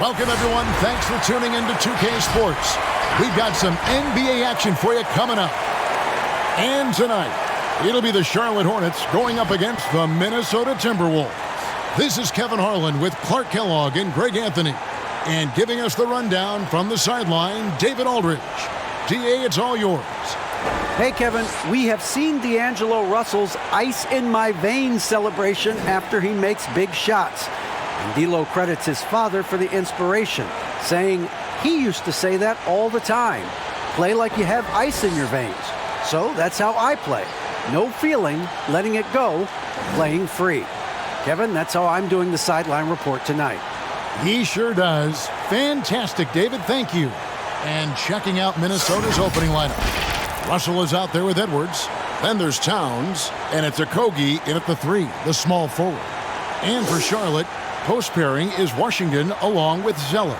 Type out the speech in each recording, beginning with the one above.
Welcome, everyone. Thanks for tuning in to 2K Sports. We've got some NBA action for you coming up. And tonight, it'll be the Charlotte Hornets going up against the Minnesota Timberwolves. This is Kevin Harlan with Clark Kellogg and Greg Anthony. And giving us the rundown from the sideline, David Aldridge. DA, it's all yours. Hey, Kevin, we have seen D'Angelo Russell's ice in my veins celebration after he makes big shots. And D'Lo credits his father for the inspiration, saying he used to say that all the time. Play like you have ice in your veins. So that's how I play. No feeling, letting it go, playing free. Kevin, that's how I'm doing the sideline report tonight. He sure does. Fantastic, David. Thank you. And checking out Minnesota's opening lineup. Russell is out there with Edwards. Then there's Towns, and it's Okogie in at the 3, the small forward. And for Charlotte, post pairing is Washington along with Zeller.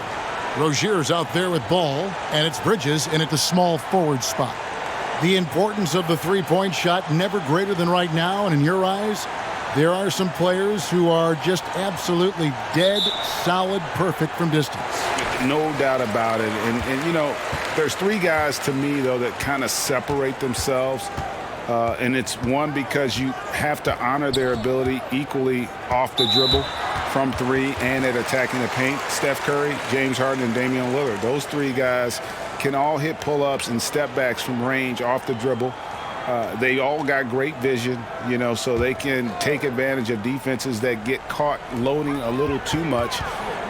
Rozier's out there with Ball, and it's Bridges in at the small forward spot. The importance of the three-point shot never greater than right now, and in your eyes, there are some players who are just absolutely dead, solid, perfect from distance. No doubt about it. And you know, there's 3 guys to me, though, that kind of separate themselves. And it's one, because you have to honor their ability equally off the dribble from 3 and at attacking the paint. Steph Curry, James Harden, and Damian Lillard. Those 3 guys can all hit pull-ups and step-backs from range off the dribble. They all got great vision, you know, so they can take advantage of defenses that get caught loading a little too much.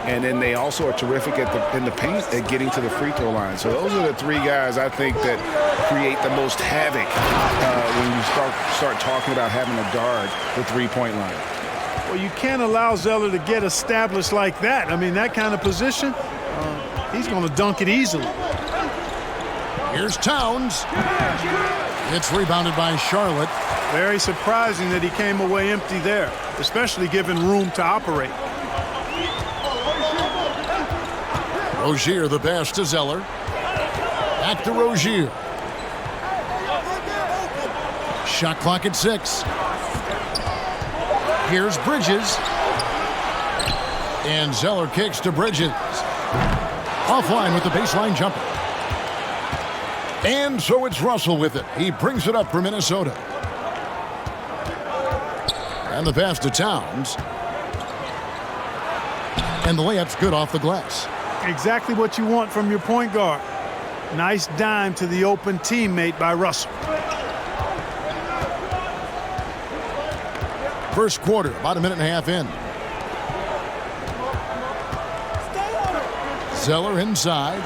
And then they also are terrific in the paint at getting to the free throw line. So those are the 3 guys I think that create the most havoc when you start talking about having a guard the three-point line. Well, you can't allow Zeller to get established like that. I mean, that kind of position, he's going to dunk it easily. Here's Towns. It's rebounded by Charlotte. Very surprising that he came away empty there, especially given room to operate. Rozier the pass to Zeller. Back to Rozier. Shot clock at 6. Here's Bridges. And Zeller kicks to Bridges. Offline with the baseline jumper. And so it's Russell with it. He brings it up for Minnesota. And the pass to Towns. And the layup's good off the glass. Exactly what you want from your point guard. Nice dime to the open teammate by Russell. First quarter, about a minute and a half in. Zeller inside.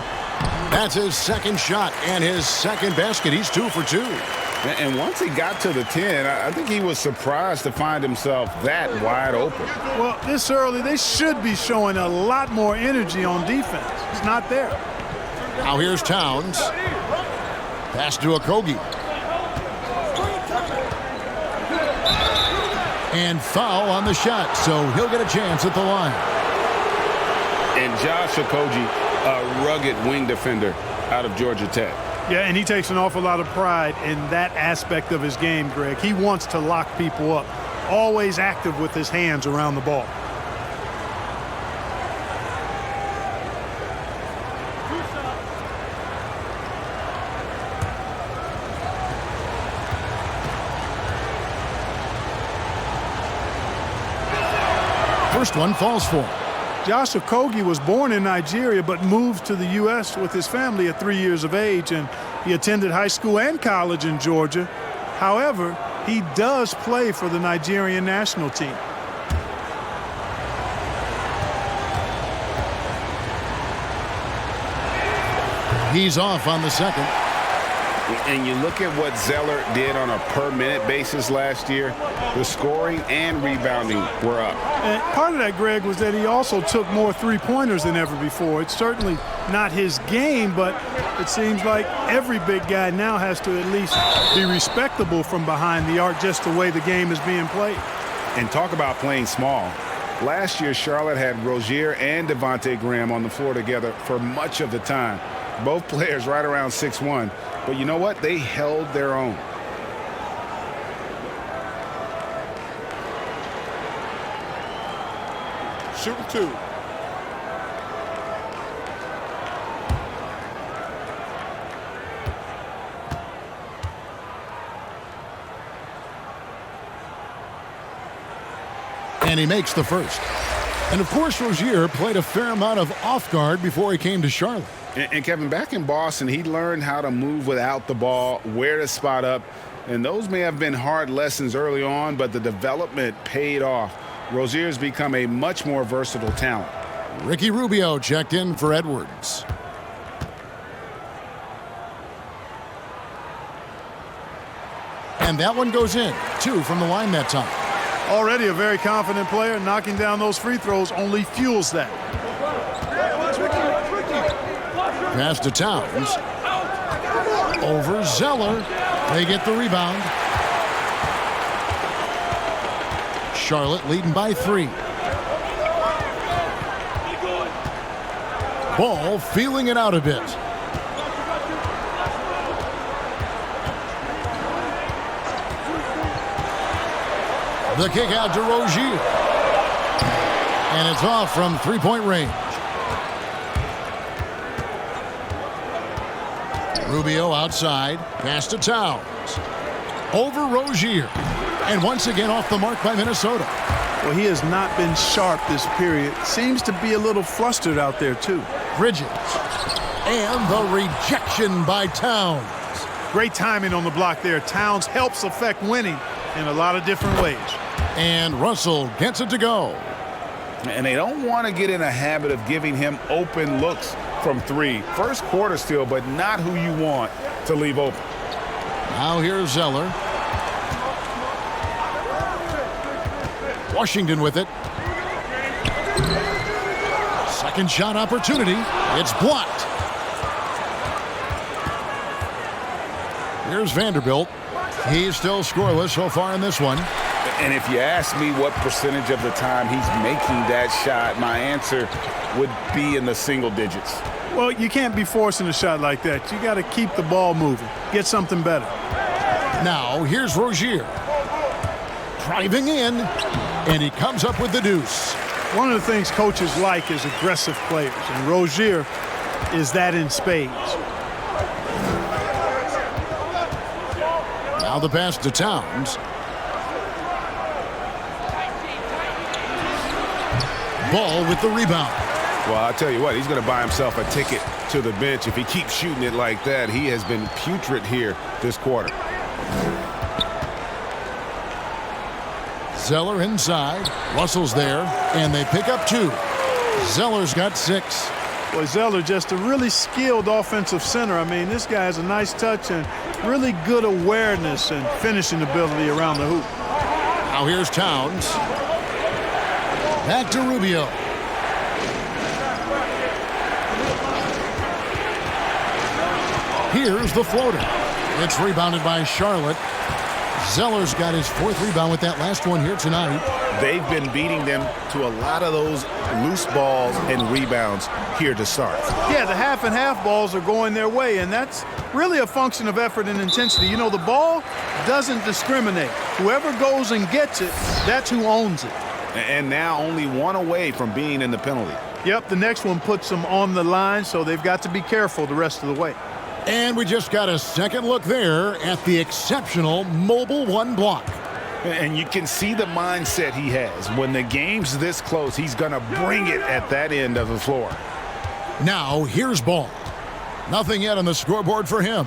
That's his second shot and his second basket. He's 2 for 2. And once he got to the 10, I think he was surprised to find himself that wide open. Well, this early, they should be showing a lot more energy on defense. It's not there. Now here's Towns. Pass to Okogie. And foul on the shot, so he'll get a chance at the line. And Josh Okogie, a rugged wing defender out of Georgia Tech. Yeah, and he takes an awful lot of pride in that aspect of his game, Greg. He wants to lock people up. Always active with his hands around the ball. First one falls for him. Josh Okogie was born in Nigeria but moved to the U.S. with his family at 3 years of age, and he attended high school and college in Georgia. However, he does play for the Nigerian national team. He's off on the second. And you look at what Zeller did on a per-minute basis last year, the scoring and rebounding were up. And part of that, Greg, was that he also took more three-pointers than ever before. It's certainly not his game, but it seems like every big guy now has to at least be respectable from behind the arc, just the way the game is being played. And talk about playing small. Last year, Charlotte had Rozier and Devontae Graham on the floor together for much of the time. Both players right around 6'1". But you know what? They held their own. Shooting 2. And he makes the first. And, of course, Rozier played a fair amount of off guard before he came to Charlotte. And Kevin, back in Boston, he learned how to move without the ball, where to spot up. And those may have been hard lessons early on, but the development paid off. Rozier's become a much more versatile talent. Ricky Rubio checked in for Edwards. And that one goes in. 2 from the line that time. Already a very confident player. Knocking down those free throws only fuels that. Pass to Towns. Over Zeller. They get the rebound. Charlotte leading by 3. Ball feeling it out a bit. The kick out to Rozier. And it's off from three-point range. Rubio outside. Pass to Towns. Over Rozier. And once again off the mark by Minnesota. Well, he has not been sharp this period. Seems to be a little flustered out there, too. Bridges. And the rejection by Towns. Great timing on the block there. Towns helps affect winning in a lot of different ways. And Russell gets it to go. And they don't want to get in a habit of giving him open looks from 3. First quarter still, but not who you want to leave open. Now here's Zeller. Washington with it. Second shot opportunity. It's blocked. Here's Vanderbilt. He's still scoreless so far in this one. And if you ask me what percentage of the time he's making that shot, my answer would be in the single digits. Well, you can't be forcing a shot like that. You got to keep the ball moving. Get something better. Now here's Rozier. Driving in, and he comes up with the deuce. One of the things coaches like is aggressive players, and Rozier is that in spades. Now the pass to Towns. Ball with the rebound. Well, I'll tell you what, he's going to buy himself a ticket to the bench. If he keeps shooting it like that, he has been putrid here this quarter. Zeller inside. Russell's there, and they pick up 2. Zeller's got 6. Well, Zeller just a really skilled offensive center. I mean, this guy has a nice touch and really good awareness and finishing ability around the hoop. Now here's Towns. Back to Rubio. Here's the floater. It's rebounded by Charlotte. Zeller's got his 4th rebound with that last one here tonight. They've been beating them to a lot of those loose balls and rebounds here to start. Yeah, the half and half balls are going their way, and that's really a function of effort and intensity. You know, the ball doesn't discriminate. Whoever goes and gets it, that's who owns it. And now only 1 away from being in the penalty. Yep, the next one puts them on the line, so they've got to be careful the rest of the way. And we just got a second look there at the exceptional mobile 1 block. And you can see the mindset he has. When the game's this close, he's going to bring it at that end of the floor. Now here's Ball. Nothing yet on the scoreboard for him.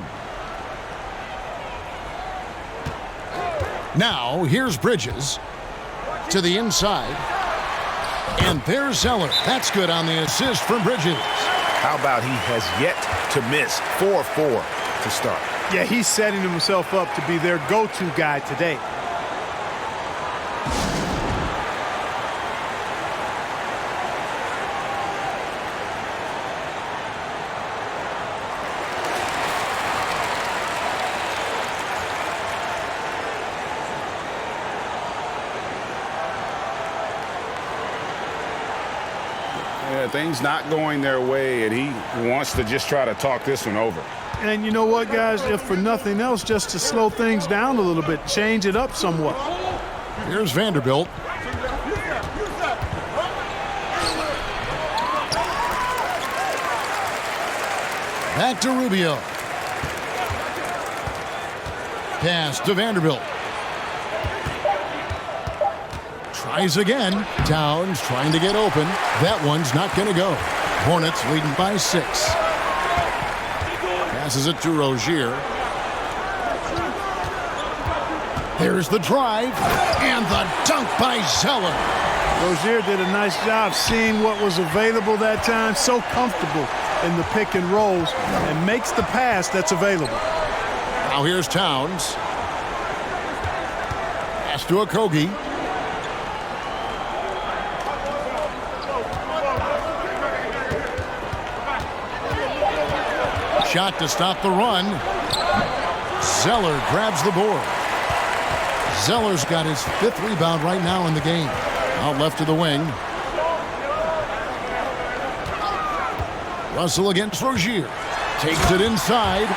Now here's Bridges to the inside. And there's Zeller. That's good on the assist from Bridges. How about he has yet to miss 4-4 to start? Yeah, he's setting himself up to be their go-to guy today. Yeah, things not going their way, and he wants to just try to talk this one over. And you know what, guys? If for nothing else, just to slow things down a little bit, change it up somewhat. Here's Vanderbilt. Back to Rubio. Pass to Vanderbilt. Tries again. Towns trying to get open. That one's not going to go. Hornets leading by 6. Passes it to Rozier. There's the drive. And the dunk by Zeller. Rozier did a nice job seeing what was available that time. So comfortable in the pick and rolls and makes the pass that's available. Now here's Towns. Pass to Okogie. Shot to stop the run. Zeller grabs the board. Zeller's got his 5th rebound right now in the game. Out left to the wing. Russell against Rozier. Takes it inside.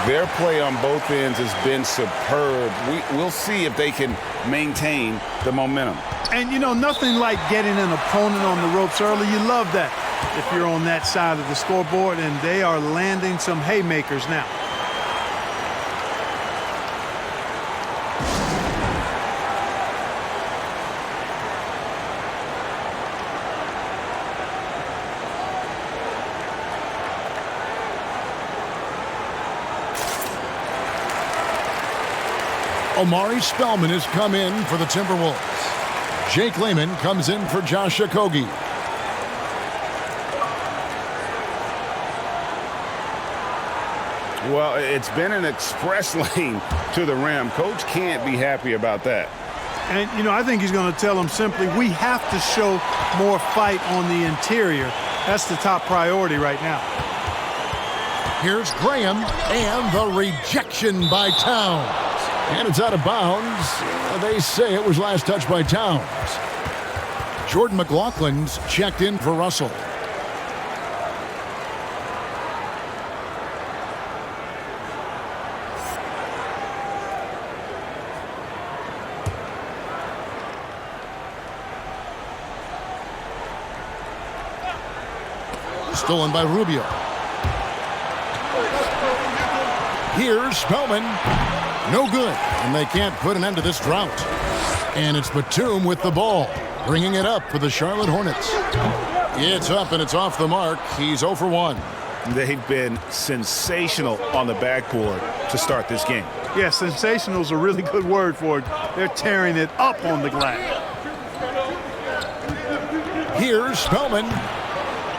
Their play on both ends has been superb. We'll see if they can maintain the momentum. And, you know, nothing like getting an opponent on the ropes early. You love that if you're on that side of the scoreboard, and they are landing some haymakers now. Omari Spellman has come in for the Timberwolves. Jake Layman comes in for Josh Okogie. Well, it's been an express lane to the rim. Coach can't be happy about that. And, you know, I think he's going to tell them simply, we have to show more fight on the interior. That's the top priority right now. Here's Graham, and the rejection by Towns. And it's out of bounds. They say it was last touched by Towns. Jordan McLaughlin's checked in for Russell. Stolen by Rubio. Here's Spellman. No good, and they can't put an end to this drought. And it's Batum with the ball, bringing it up for the Charlotte Hornets. It's up and it's off the mark. He's 0 for 1. They've been sensational on the backboard to start this game. Yeah, sensational is a really good word for it. They're tearing it up on the glass. Here's Spellman.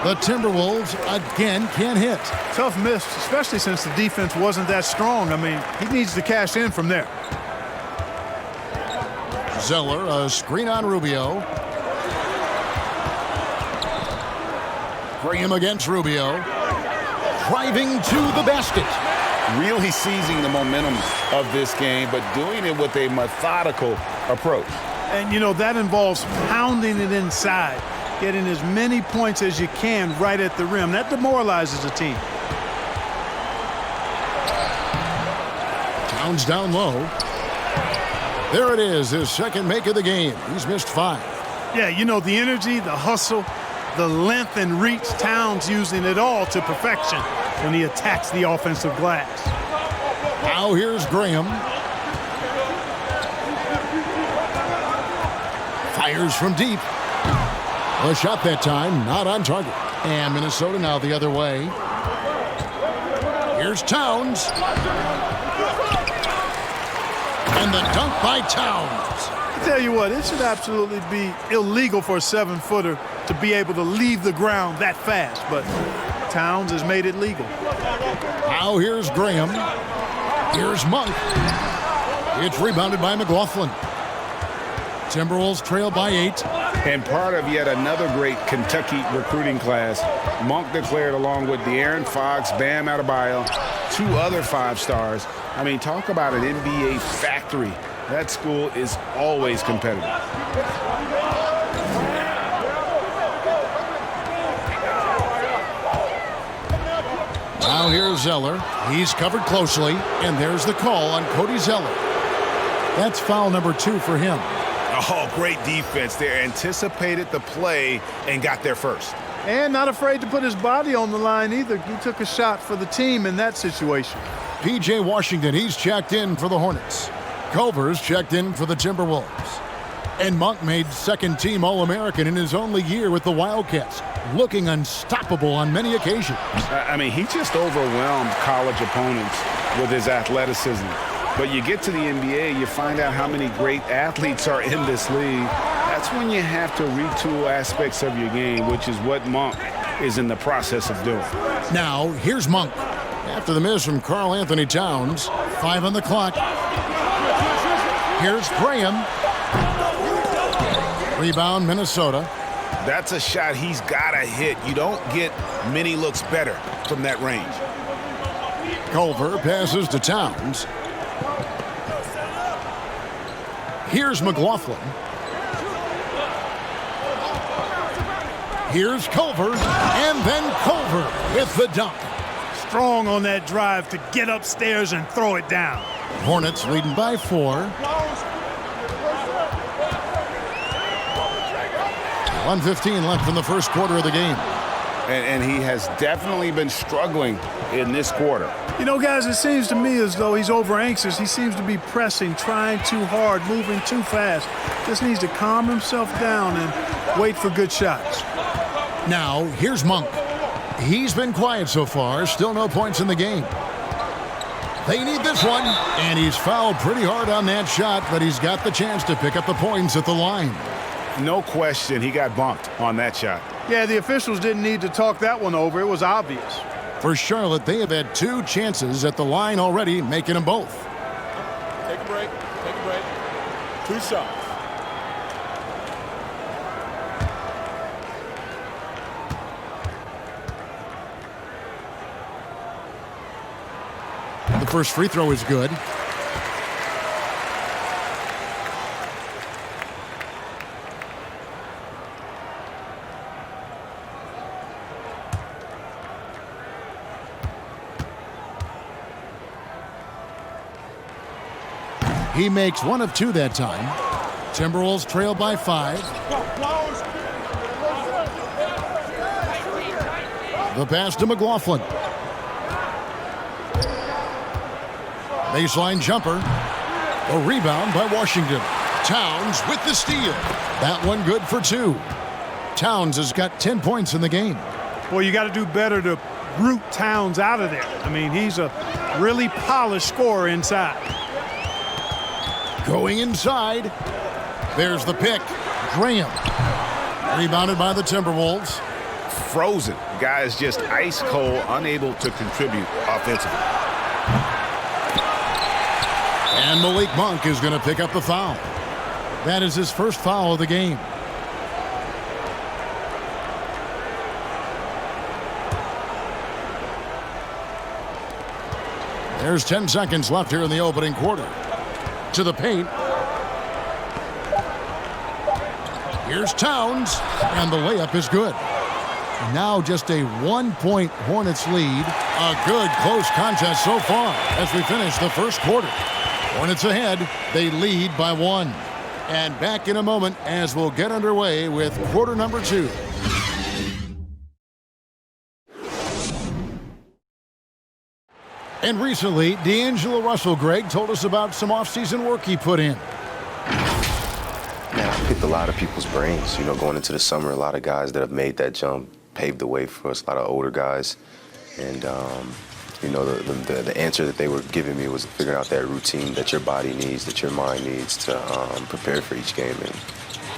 The Timberwolves again can't hit. Tough miss, especially since the defense wasn't that strong. I mean, he needs to cash in from there. Zeller, a screen on Rubio. Graham against Rubio. Driving to the basket. Really seizing the momentum of this game, but doing it with a methodical approach. And, you know, that involves pounding it inside, getting as many points as you can right at the rim. That demoralizes a team. Towns down low. There it is, his second make of the game. He's missed 5. Yeah, you know, the energy, the hustle, the length and reach, Towns using it all to perfection when he attacks the offensive glass. Now here's Graham. Fires from deep. A shot that time, not on target. And Minnesota now the other way. Here's Towns. And the dunk by Towns. I tell you what, it should absolutely be illegal for a 7-footer to be able to leave the ground that fast, but Towns has made it legal. Now here's Graham. Here's Monk. It's rebounded by McLaughlin. Timberwolves trail by 8. And part of yet another great Kentucky recruiting class, Monk declared along with De'Aaron Fox, Bam Adebayo, 2 other 5-stars. I mean, talk about an NBA factory. That school is always competitive. Now here's Zeller. He's covered closely, and there's the call on Cody Zeller. That's foul number 2 for him. Oh, great defense there. Anticipated the play and got there first. And not afraid to put his body on the line either. He took a shot for the team in that situation. P.J. Washington, he's checked in for the Hornets. Culver's checked in for the Timberwolves. And Monk made second-team All-American in his only year with the Wildcats, looking unstoppable on many occasions. I mean, he just overwhelmed college opponents with his athleticism. But you get to the NBA, you find out how many great athletes are in this league. That's when you have to retool aspects of your game, which is what Monk is in the process of doing. Now, here's Monk. After the miss from Karl Anthony Towns, 5 on the clock. Here's Graham. Rebound, Minnesota. That's a shot he's got to hit. You don't get many looks better from that range. Culver passes to Towns. Here's McLaughlin. Here's Culver, and then Culver with the dunk. Strong on that drive to get upstairs and throw it down. Hornets leading by 4. 1:15 left in the first quarter of the game. And he has definitely been struggling in this quarter. You know, guys, it seems to me as though he's over anxious. He seems to be pressing, trying too hard, moving too fast. Just needs to calm himself down and wait for good shots. Now, here's Monk. He's been quiet so far. Still no points in the game. They need this one. And he's fouled pretty hard on that shot, but he's got the chance to pick up the points at the line. No question, he got bumped on that shot. Yeah, the officials didn't need to talk that one over. It was obvious. For Charlotte, they have had 2 chances at the line already, making them both. Take a break. Take a break. 2 shots. The first free throw is good. He makes 1 of 2 that time. Timberwolves trail by 5. The pass to McLaughlin. Baseline jumper. A rebound by Washington. Towns with the steal. That one good for 2. Towns has got 10 points in the game. Well, you got to do better to root Towns out of there. I mean, he's a really polished scorer inside. Going inside. There's the pick. Graham. Rebounded by the Timberwolves. Frozen. Guy is just ice cold, unable to contribute offensively. And Malik Monk is going to pick up the foul. That is his first foul of the game. There's 10 seconds left here in the opening quarter. To the paint. Here's Towns, and the layup is good. Now just a 1-point Hornets lead. A good close contest so far as we finish the first quarter. Hornets ahead. They lead by 1. And back in a moment as we'll get underway with quarter number 2. And recently, D'Angelo Russell, Greg, told us about some offseason work he put in. Man, I picked a lot of people's brains. You know, going into the summer, a lot of guys that have made that jump paved the way for us, a lot of older guys. And, you know, the answer that they were giving me was figuring out that routine that your body needs, that your mind needs to prepare for each game. And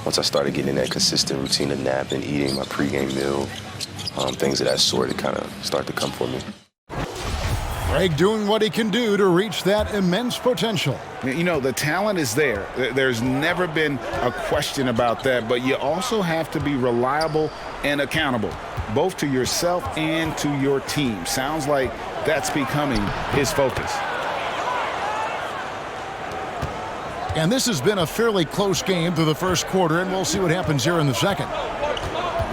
once I started getting in that consistent routine of napping, eating my pregame meal, things of that sort, it kind of started to come for me. Greg doing what he can do to reach that immense potential. You know, the talent is there. There's never been a question about that, but you also have to be reliable and accountable, both to yourself and to your team. Sounds like that's becoming his focus. And this has been a fairly close game through the first quarter, and we'll see what happens here in the second.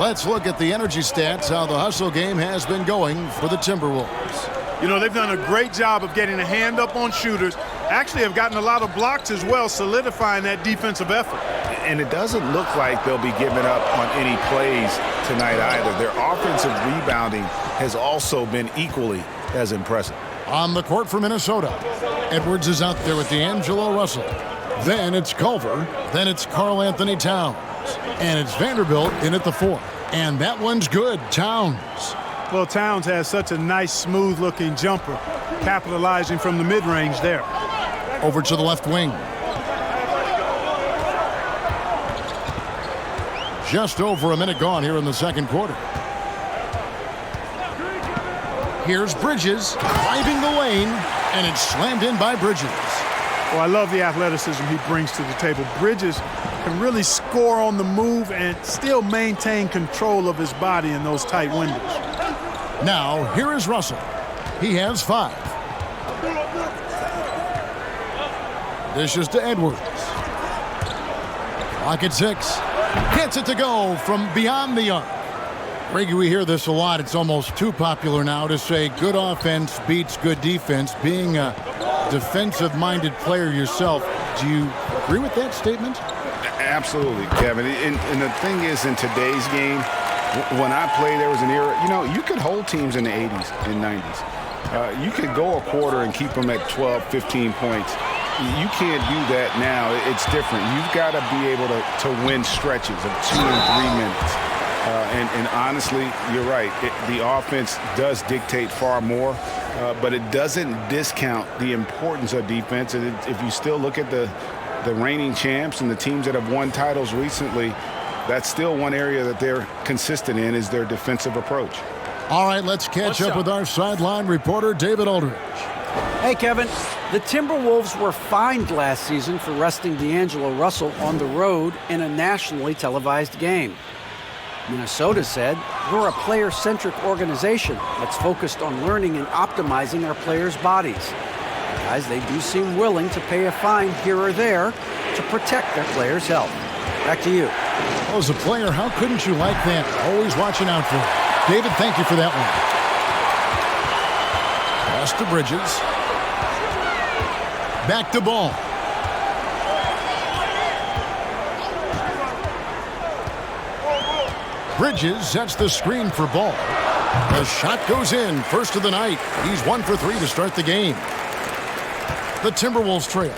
Let's look at the energy stats, how the hustle game has been going for the Timberwolves. You know, they've done a great job of getting a hand up on shooters. Actually have gotten a lot of blocks as well, solidifying that defensive effort. And it doesn't look like they'll be giving up on any plays tonight either. Their offensive rebounding has also been equally as impressive. On the court for Minnesota, Edwards is out there with D'Angelo Russell. Then it's Culver. Then it's Karl Anthony Towns. And it's Vanderbilt in at the 4. And that one's good. Towns. Well, Towns has such a nice, smooth-looking jumper, capitalizing from the mid-range there. Over to the left wing. Just over a minute gone here in the second quarter. Here's Bridges driving the lane, and it's slammed in by Bridges. Well, I love the athleticism he brings to the table. Bridges can really score on the move and still maintain control of his body in those tight windows. Now, here is Russell. He has 5. Dishes to Edwards. Clock at 6. Gets it to go from beyond the arc. Greggy, we hear this a lot. It's almost too popular now to say good offense beats good defense. Being a defensive-minded player yourself, do you agree with that statement? Absolutely, Kevin. And the thing is, in today's game, when I played, there was an era, you could hold teams in the 80s and 90s. You could go a quarter and keep them at 12, 15 points. You can't do that now. It's different. You've got to be able to win stretches of 2 and 3 minutes. And honestly, you're right. The offense does dictate far more, but it doesn't discount the importance of defense. And if you still look at the reigning champs and the teams that have won titles recently, that's still one area that they're consistent in is their defensive approach. All right, let's catch up with our sideline reporter, David Aldridge. Hey, Kevin. The Timberwolves were fined last season for resting D'Angelo Russell on the road in a nationally televised game. Minnesota said, we're a player-centric organization that's focused on learning and optimizing our players' bodies. Guys, they do seem willing to pay a fine here or there to protect their players' health. Back to you. Well, as a player, how couldn't you like that? Always watching out for it. David, thank you for that one. Pass to Bridges. Back to Ball. Bridges sets the screen for Ball. The shot goes in, first of the night. He's 1 for 3 to start the game. The Timberwolves trail.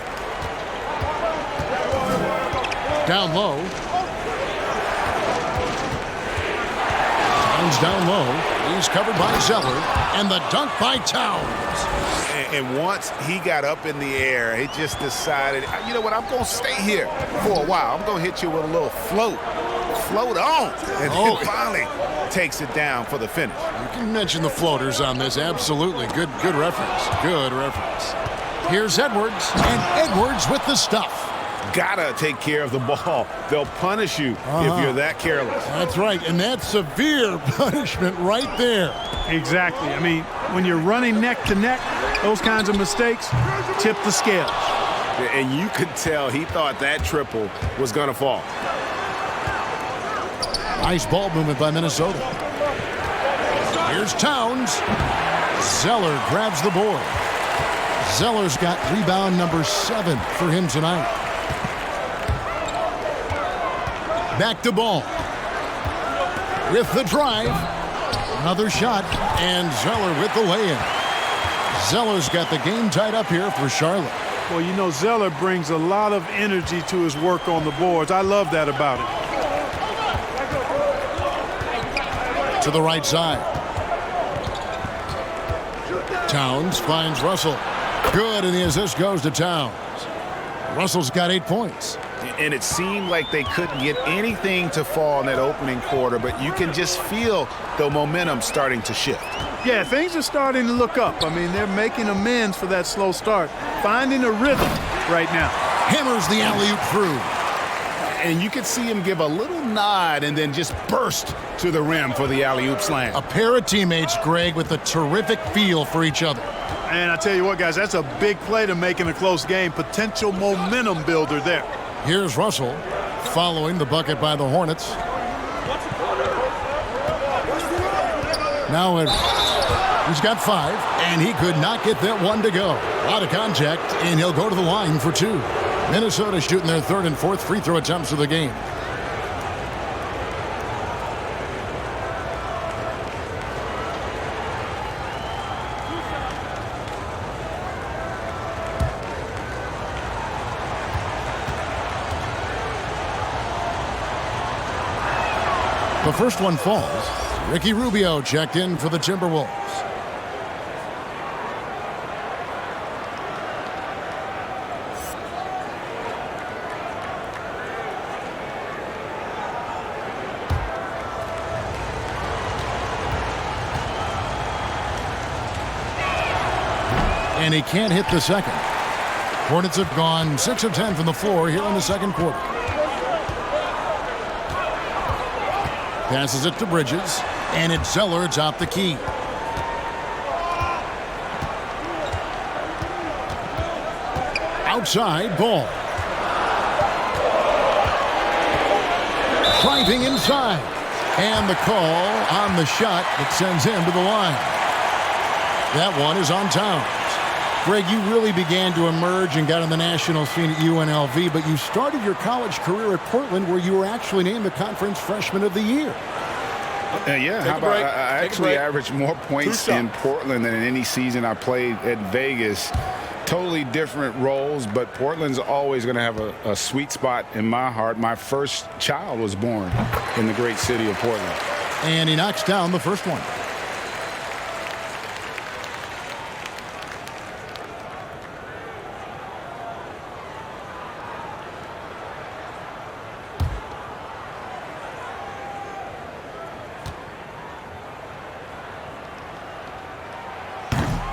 Down low. Towns down low. He's covered by Zeller. And the dunk by Towns. And once he got up in the air, he just decided, you know what, I'm going to stay here for a while. I'm going to hit you with a little float. Float on. And then finally takes it down for the finish. You can mention the floaters on this. Absolutely. Good reference. Good reference. Here's Edwards. And Edwards with the stuff. Gotta take care of the ball. They'll punish you if you're that careless. That's right. And that's severe punishment right there. Exactly. I mean, when you're running neck to neck, those kinds of mistakes tip the scales. And you could tell he thought that triple was going to fall. Nice ball movement by Minnesota. Here's Towns. Zeller grabs the board. Zeller's got rebound number 7 for him tonight. Back to Ball. With the drive. Another shot. And Zeller with the lay-in. Zeller's got the game tied up here for Charlotte. Well, you know, Zeller brings a lot of energy to his work on the boards. I love that about him. To the right side. Towns finds Russell. Good, and the assist goes to Towns. Russell's got 8 points. And it seemed like they couldn't get anything to fall in that opening quarter, but you can just feel the momentum starting to shift. Yeah, things are starting to look up. I mean, they're making amends for that slow start, finding a rhythm right now. Hammers the alley-oop through. And you could see him give a little nod and then just burst to the rim for the alley-oop slam. A pair of teammates, Greg, with a terrific feel for each other. And I tell you what, guys, that's a big play to make in a close game. Potential momentum builder there. Here's Russell following the bucket by the Hornets. Now he's got 5, and he could not get that one to go. A lot of contact, and he'll go to the line for 2. Minnesota shooting their 3rd and 4th free throw attempts of the game. The first one falls. Ricky Rubio checked in for the Timberwolves. And he can't hit the second. Hornets have gone 6 of 10 from the floor here in the second quarter. Passes it to Bridges, and it's Zeller atop the key. Outside ball. Driving inside. And the call on the shot that sends him to the line. That one is on Towns. Greg, you really began to emerge and got on the national scene at UNLV, but you started your college career at Portland where you were actually named the Conference Freshman of the Year. Yeah, how about I actually averaged more points in Portland than in any season I played at Vegas. Totally different roles, but Portland's always going to have a sweet spot in my heart. My first child was born in the great city of Portland. And he knocks down the first one.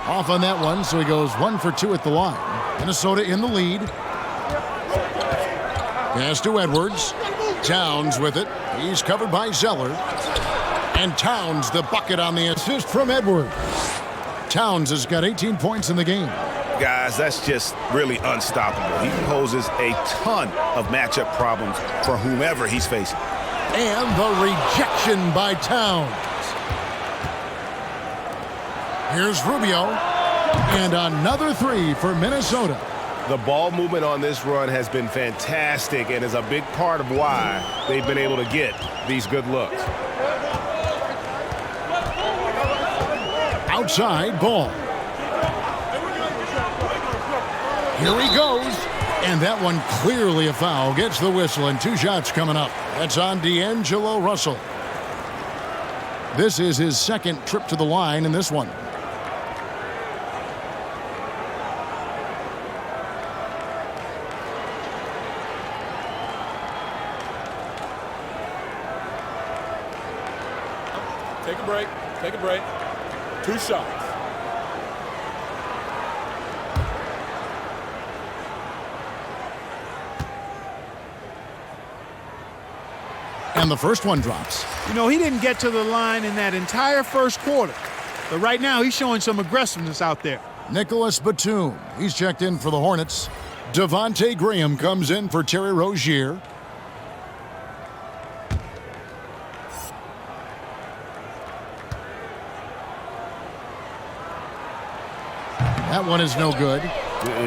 Off on that one, so he goes 1 for 2 at the line. Minnesota in the lead. Pass to Edwards. Towns with it. He's covered by Zeller. And Towns the bucket on the assist from Edwards. Towns has got 18 points in the game. Guys, that's just really unstoppable. He poses a ton of matchup problems for whomever he's facing. And the rejection by Towns. Here's Rubio, and another 3 for Minnesota. The ball movement on this run has been fantastic and is a big part of why they've been able to get these good looks. Outside ball. Here he goes, and that one clearly a foul. Gets the whistle, and 2 shots coming up. That's on D'Angelo Russell. This is his second trip to the line in this one. Take a break. Take a break. 2 shots. And the first one drops. You know, he didn't get to the line in that entire first quarter. But right now, he's showing some aggressiveness out there. Nicholas Batum. He's checked in for the Hornets. Devontae Graham comes in for Terry Rozier. That one is no good.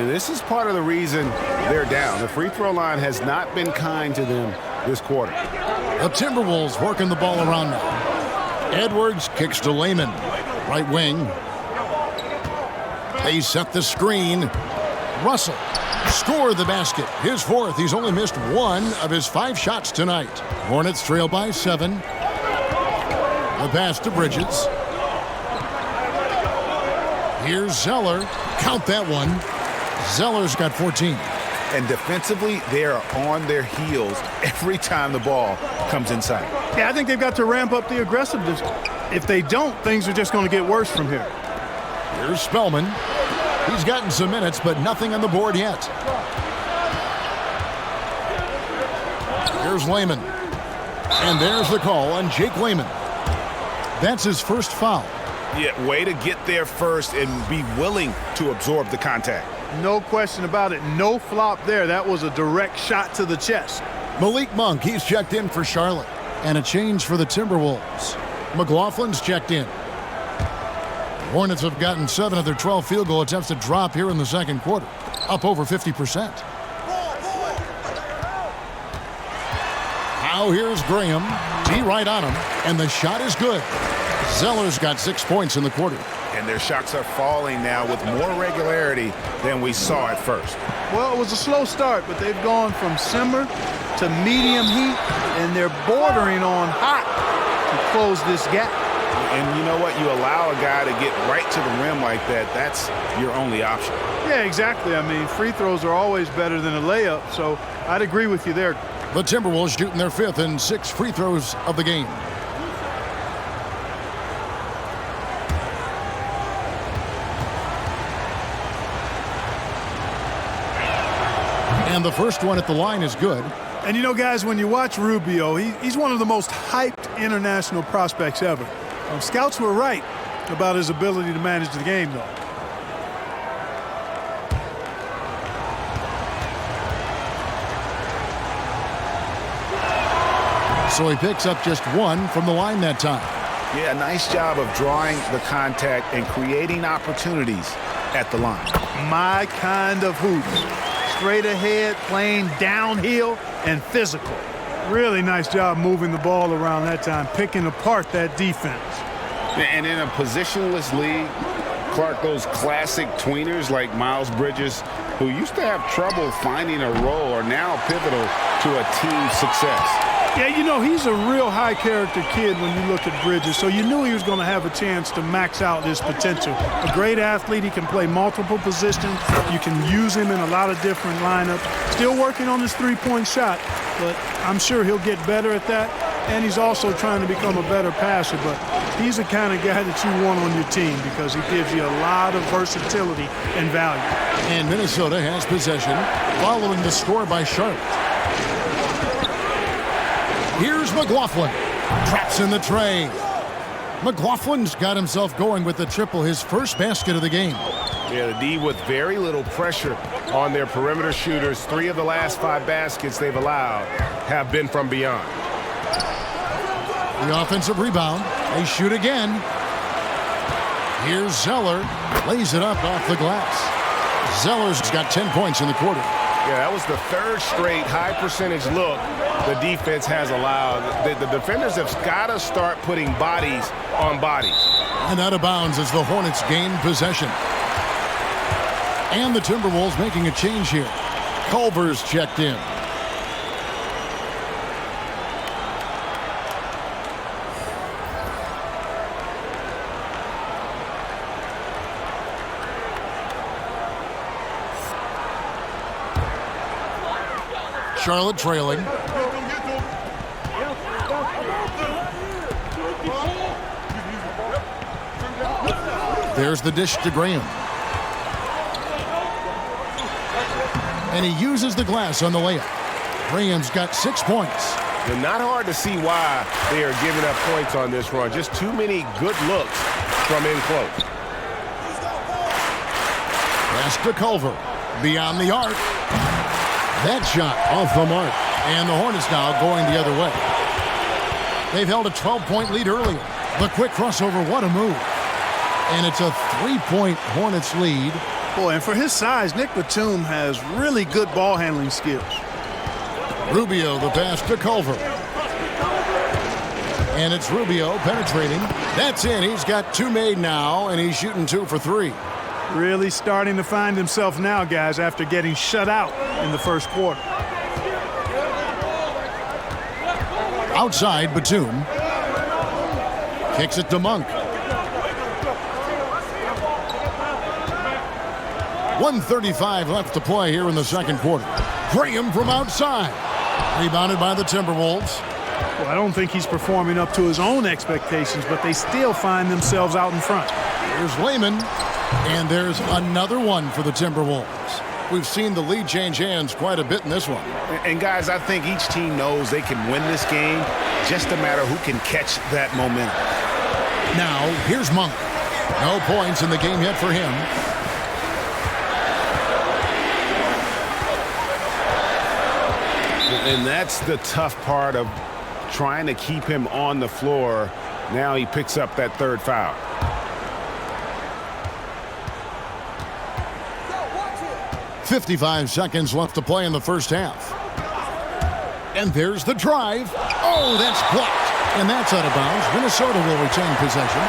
This is part of the reason they're down. The free throw line has not been kind to them this quarter. The Timberwolves working the ball around now. Edwards kicks to Layman. Right wing. They set the screen. Russell scored the basket. His 4th. He's only missed 1 of his 5 shots tonight. Hornets trail by 7. The pass to Bridges. Here's Zeller. Count that one. Zeller's got 14. And defensively, they are on their heels every time the ball comes inside. Yeah, I think they've got to ramp up the aggressiveness. If they don't, things are just going to get worse from here. Here's Spellman. He's gotten some minutes, but nothing on the board yet. Here's Layman. And there's the call on Jake Layman. That's his first foul. Yeah, way to get there first and be willing to absorb the contact. No question about it. No flop there. That was a direct shot to the chest. Malik Monk, he's checked in for Charlotte. And a change for the Timberwolves. McLaughlin's checked in. Hornets have gotten 7 of their 12 field goal attempts to drop here in the second quarter. Up over 50%. Now here's Graham. T right on him. And the shot is good. Zeller's got 6 points in the quarter. And their shots are falling now with more regularity than we saw at first. Well, it was a slow start, but they've gone from simmer to medium heat, and they're bordering on hot. close this gap. And you know what? You allow a guy to get right to the rim like that, that's your only option. Yeah, exactly. I mean, free throws are always better than a layup, so I'd agree with you there. The Timberwolves shooting their 5th and 6th free throws of the game. And the first one at the line is good. And you know, guys, when you watch Rubio, he's one of the most hyped international prospects ever. Scouts were right about his ability to manage the game, though. So he picks up just 1 from the line that time. Yeah, nice job of drawing the contact and creating opportunities at the line. My kind of hoop. Straight ahead, playing downhill, and physical. Really nice job moving the ball around that time, picking apart that defense. And in a positionless league, Clark, those classic tweeners like Miles Bridges, who used to have trouble finding a role, are now pivotal to a team's success. Yeah, you know, he's a real high-character kid when you look at Bridges, so you knew he was going to have a chance to max out his potential. A great athlete. He can play multiple positions. You can use him in a lot of different lineups. Still working on his three-point shot, but I'm sure he'll get better at that. And he's also trying to become a better passer, but he's the kind of guy that you want on your team because he gives you a lot of versatility and value. And Minnesota has possession following the score by Charlotte. Here's McLaughlin. Traps in the tray. McLaughlin's got himself going with the triple, his first basket of the game. Yeah, the D with very little pressure on their perimeter shooters. 3 of the last 5 baskets they've allowed have been from beyond. The offensive rebound. They shoot again. Here's Zeller. Lays it up off the glass. Zeller's got 10 points in the quarter. Yeah, that was the 3rd straight high-percentage look the defense has allowed. The defenders have got to start putting bodies on bodies. And out of bounds as the Hornets gain possession. And the Timberwolves making a change here. Culver's checked in. Charlotte trailing. There's the dish to Graham. And he uses the glass on the layup. Graham's got 6 points. And not hard to see why they are giving up points on this run. Just too many good looks from in close. Pass to Culver. Beyond the arc. That shot off the mark. And the Hornets now going the other way. They've held a 12-point lead earlier. The quick crossover, what a move. And it's a 3-point Hornets lead. Boy, and for his size, Nick Batum has really good ball handling skills. Rubio, the pass to Culver. And it's Rubio penetrating. That's in. He's got 2 made now, and he's shooting 2 for 3. Really starting to find himself now, guys, after getting shut out in the first quarter. Outside, Batum. Kicks it to Monk. 1:35 left to play here in the second quarter. Graham from outside. Rebounded by the Timberwolves. Well, I don't think he's performing up to his own expectations, but they still find themselves out in front. Here's Layman. And there's another one for the Timberwolves. We've seen the lead change hands quite a bit in this one. And guys, I think each team knows they can win this game. Just a matter who can catch that momentum. Now, here's Monk. No points in the game yet for him. And that's the tough part of trying to keep him on the floor. Now he picks up that 3rd foul. .55 seconds left to play in the first half. And there's the drive. Oh, that's blocked. And that's out of bounds. Minnesota will retain possession.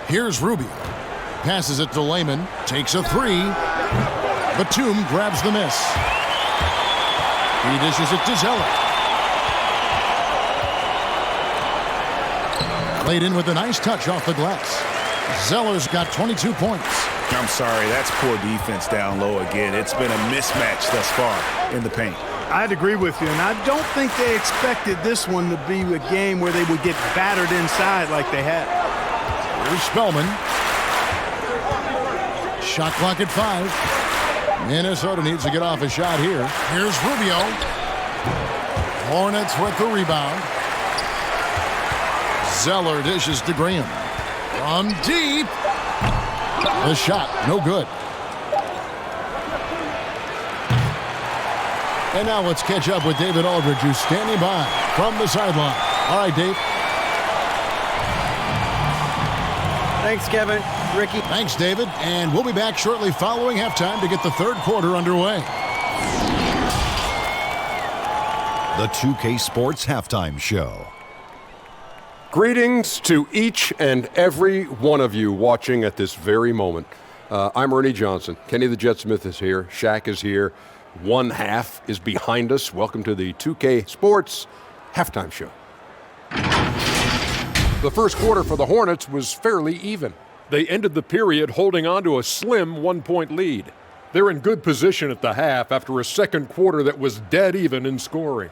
Here's Rubio. Passes it to Layman. Takes a three. Batum grabs the miss. He dishes it to Zeller. Laid in with a nice touch off the glass. Zeller's got 22 points. I'm sorry, that's poor defense down low again. It's been a mismatch thus far in the paint. I'd agree with you, and I don't think they expected this one to be a game where they would get battered inside like they had. Here's Spellman. Shot clock at 5. Minnesota needs to get off a shot here. Here's Rubio. Hornets with the rebound. Zeller dishes to Graham. From deep. The shot, no good. And now let's catch up with David Aldridge, who's standing by from the sideline. All right, Dave. Thanks, Kevin. Ricky. Thanks, David. And we'll be back shortly following halftime to get the third quarter underway. The 2K Sports Halftime Show. Greetings to each and every one of you watching at this very moment. I'm Ernie Johnson. Kenny the Jet Smith is here. Shaq is here. One half is behind us. Welcome to the 2K Sports Halftime Show. The first quarter for the Hornets was fairly even. They ended the period holding on to a slim 1-point lead. They're in good position at the half after a second quarter that was dead even in scoring.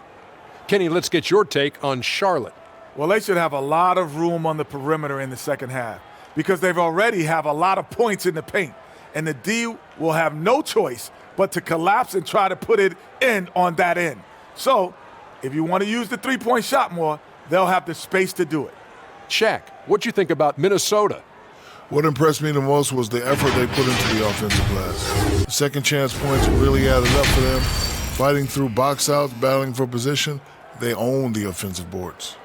Kenny, let's get your take on Charlotte. Well, they should have a lot of room on the perimeter in the second half because they've already have a lot of points in the paint. And the D will have no choice but to collapse and try to put it in on that end. So if you want to use the three-point shot more, they'll have the space to do it. Shaq, what you think about Minnesota? What impressed me the most was the effort they put into the offensive glass. The second chance points really added up for them. Fighting through box outs, battling for position, they own the offensive boards.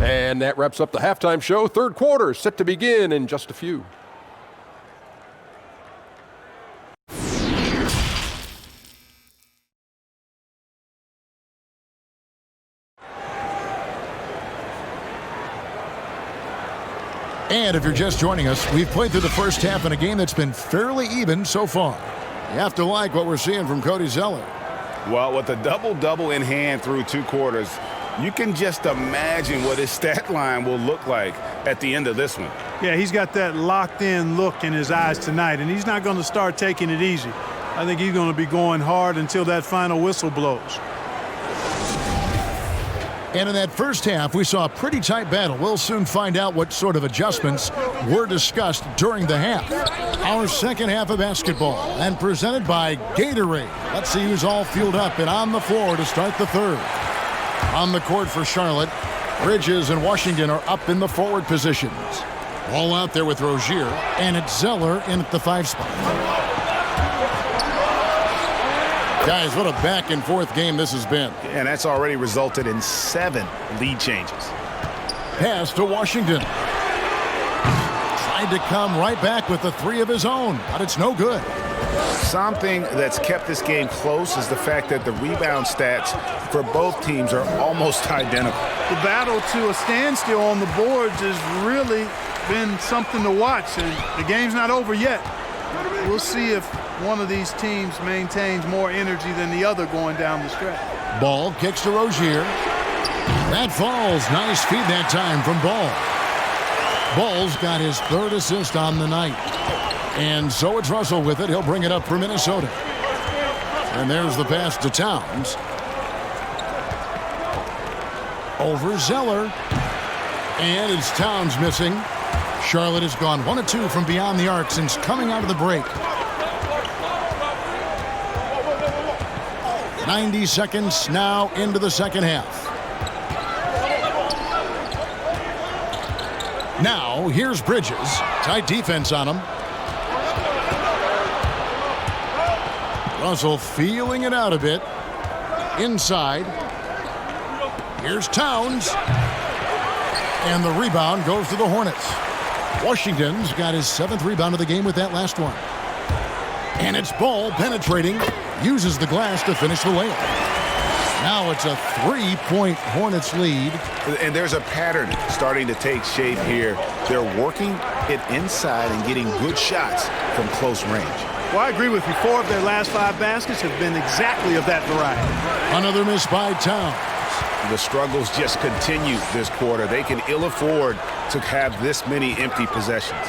And that wraps up the halftime show. Third quarter set to begin in just a few. And if you're just joining us, we've played through the first half in a game that's been fairly even so far. You have to like what we're seeing from Cody Zeller. Well, with a double-double in hand through 2 quarters, you can just imagine what his stat line will look like at the end of this one. Yeah, he's got that locked-in look in his eyes tonight, and he's not going to start taking it easy. I think he's going to be going hard until that final whistle blows. And in that first half, we saw a pretty tight battle. We'll soon find out what sort of adjustments were discussed during the half. Our second half of basketball, and presented by Gatorade. Let's see who's all fueled up and on the floor to start the third. On the court for Charlotte, Bridges and Washington are up in the forward positions. Ball out there with Rozier, and it's Zeller in at the 5 spot. Guys, what a back-and-forth game this has been. And that's already resulted in 7 lead changes. Pass to Washington. Tried to come right back with the 3 of his own, but it's no good. Something that's kept this game close is the fact that the rebound stats for both teams are almost identical. The battle to a standstill on the boards has really been something to watch, and the game's not over yet. We'll see if one of these teams maintains more energy than the other going down the stretch. Ball kicks to Rozier. That falls. Nice feed that time from Ball. Ball's got his 3rd assist on the night. And so it's Russell with it. He'll bring it up for Minnesota. And there's the pass to Towns. Over Zeller. And it's Towns missing. Charlotte has gone 1 of 2 from beyond the arc since coming out of the break. 90 seconds now into the second half. Now, here's Bridges. Tight defense on him. Russell feeling it out a bit. Inside. Here's Towns. And the rebound goes to the Hornets. Washington's got his 7th rebound of the game with that last one. And it's Ball penetrating. Uses the glass to finish the layup. Now it's a 3-point Hornets lead. And there's a pattern starting to take shape here. They're working it inside and getting good shots from close range. Well, I agree with you. 4 of their last 5 baskets have been exactly of that variety. Another miss by Towns. The struggles just continue this quarter. They can ill afford to have this many empty possessions.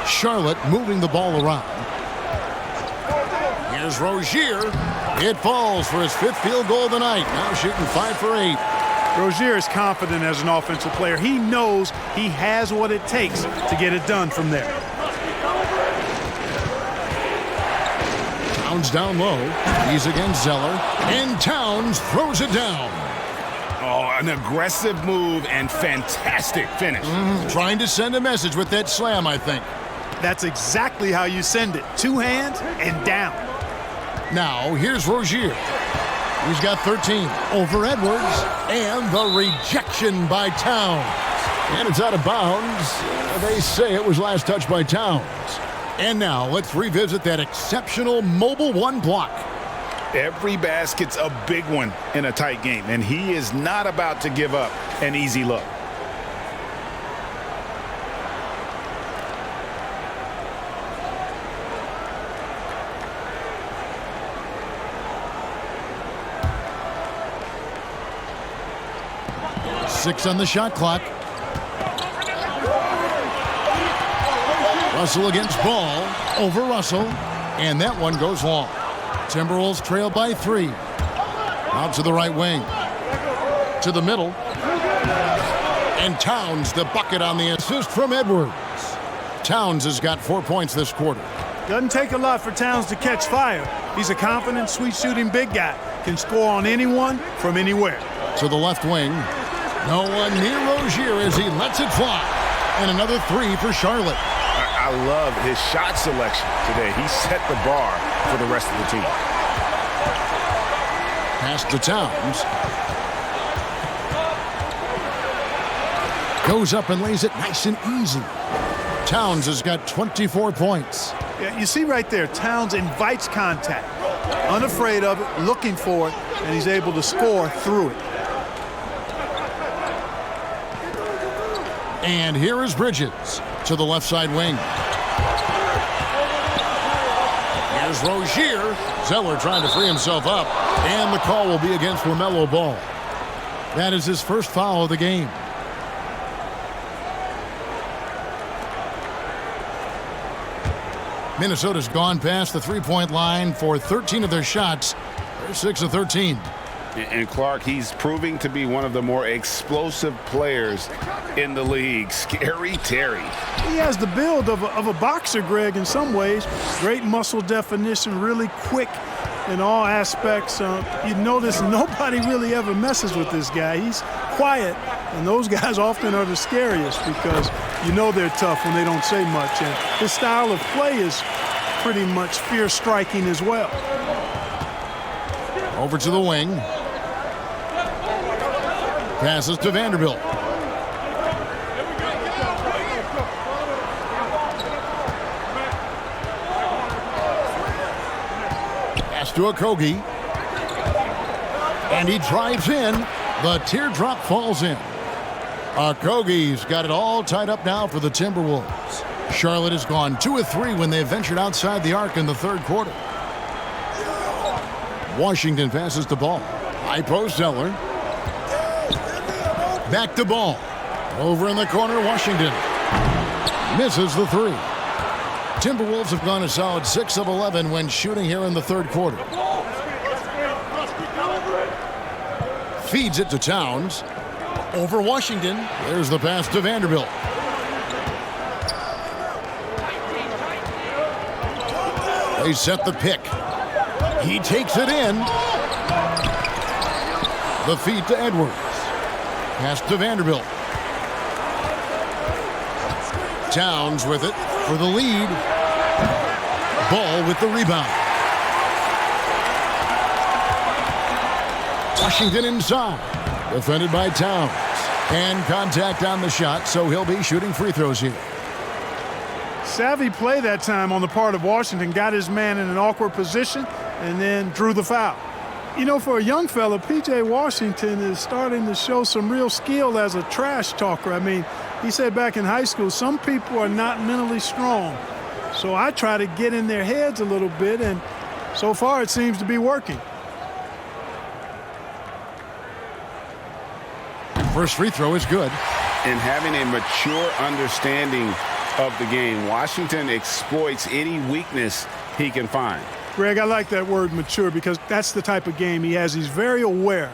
Charlotte moving the ball around. Here's Rozier. It falls for his 5th field goal of the night. Now shooting 5 for 8. Rozier is confident as an offensive player. He knows he has what it takes to get it done from there. Towns down low. He's against Zeller. And Towns throws it down. Oh, an aggressive move and fantastic finish. Trying to send a message with that slam, I think. That's exactly how you send it. 2 hands and down. Now, here's Rozier. He's got 13 over Edwards. And the rejection by Towns. And it's out of bounds. They say it was last touched by Towns. And now, let's revisit that exceptional mobile 1 block. Every basket's a big one in a tight game, and he is not about to give up an easy look. Six on the shot clock. Russell against Ball. Over Russell. And that one goes long. Timberwolves trail by 3. Out to the right wing. To the middle. And Towns the bucket on the assist from Edwards. Towns has got 4 points this quarter. Doesn't take a lot for Towns to catch fire. He's a confident, sweet-shooting big guy. Can score on anyone from anywhere. To the left wing. No one near Rozier as he lets it fly. And another 3 for Charlotte. I love his shot selection today. He set the bar for the rest of the team. Pass to Towns. Goes up and lays it nice and easy. Towns has got 24 points. Yeah, you see right there, Towns invites contact. Unafraid of it, looking for it, and he's able to score through it. And here is Bridges to the left side wing. Here's Rozier. Zeller trying to free himself up. And the call will be against Lamelo Ball. That is his first foul of the game. Minnesota's gone past the 3-point line for 13 of their shots. They're 6 of 13. And Clark, he's proving to be one of the more explosive players in the league. Scary Terry. He has the build of a boxer, Greg, in some ways. Great muscle definition, really quick in all aspects. You notice nobody really ever messes with this guy. He's quiet, and those guys often are the scariest because you know they're tough when they don't say much. And his style of play is pretty much fear-striking as well. Over to the wing. Passes to Vanderbilt. Pass to Okogie. And he drives in. The teardrop falls in. Okogie's got it all tied up now for the Timberwolves. Charlotte has gone 2 of 3 when they ventured outside the arc in the third quarter. Washington passes the ball. High post Zeller. Back to Ball. Over in the corner, Washington. Misses the 3. Timberwolves have gone a solid 6 of 11 when shooting here in the third quarter. Feeds it to Towns. Over Washington. There's the pass to Vanderbilt. They set the pick. He takes it in. The feed to Edwards. Pass to Vanderbilt. Towns with it for the lead. Ball with the rebound. Washington inside. Defended by Towns. And contact on the shot, so he'll be shooting free throws here. Savvy play that time on the part of Washington, got his man in an awkward position and then drew the foul. You know, for a young fella, P.J. Washington is starting to show some real skill as a trash talker. I mean, he said back in high school, some people are not mentally strong. So I try to get in their heads a little bit, and so far it seems to be working. First free throw is good. And having a mature understanding of the game, Washington exploits any weakness he can find. Greg, I like that word mature because that's the type of game he has. He's very aware,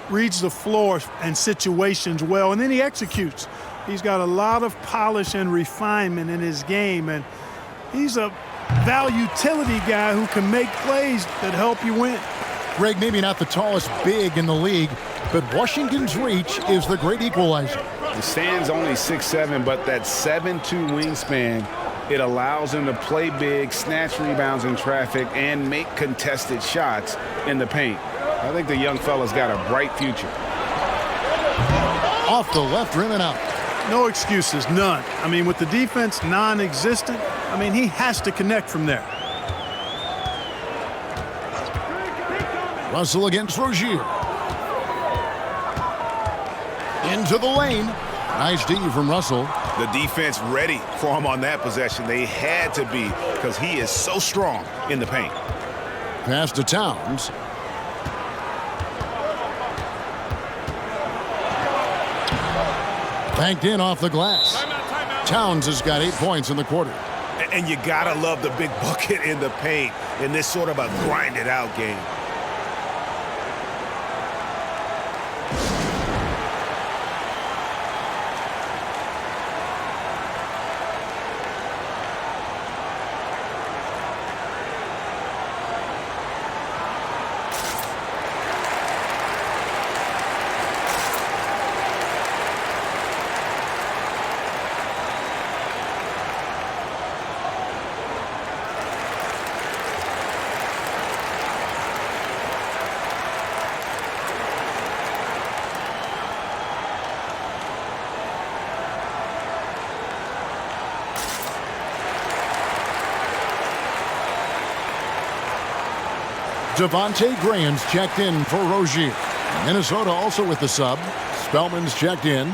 reads the floor and situations well, and then he executes. He's got a lot of polish and refinement in his game, and he's a utility guy who can make plays that help you win. Greg, maybe not the tallest big in the league, but Washington's reach is the great equalizer. The stand's only 6'7", but that 7'2" wingspan, it allows him to play big, snatch rebounds in traffic, and make contested shots in the paint. I think the young fella's got a bright future. Off the left rim and out. No excuses, none. I mean, with the defense non-existent, I mean, he has to connect from there. Russell against Rozier. Into the lane. Nice D from Russell. The defense ready for him on that possession. They had to be because he is so strong in the paint. Pass to Towns. Banked in off the glass. Towns has got 8 points in the quarter. And you gotta love the big bucket in the paint in this sort of a grinded out game. Devontae Graham's checked in for Rozier. Minnesota also with the sub. Spellman's checked in.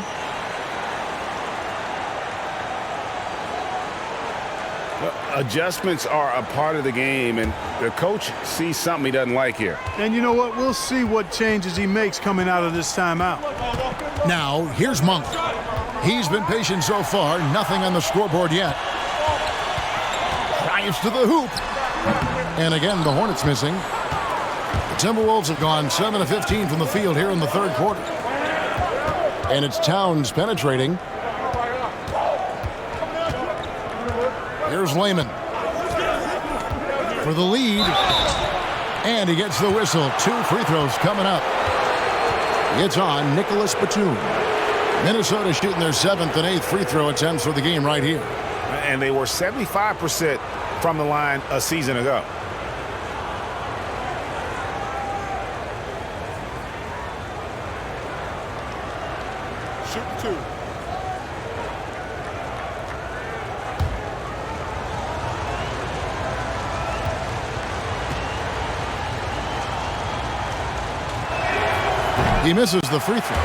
Adjustments are a part of the game, and the coach sees something he doesn't like here. And you know what? We'll see what changes he makes coming out of this timeout. Now, here's Monk. He's been patient so far. Nothing on the scoreboard yet. Drives to the hoop. And again, the Hornets missing. The Timberwolves have gone 7 of 15 from the field here in the third quarter. And it's Towns penetrating. Here's Layman for the lead. And he gets the whistle. 2 free throws coming up. It's on Nicholas Batum. Minnesota shooting their 7th and 8th free throw attempts for the game right here. And they were 75% from the line a season ago. Shooting 2. He misses the free throw.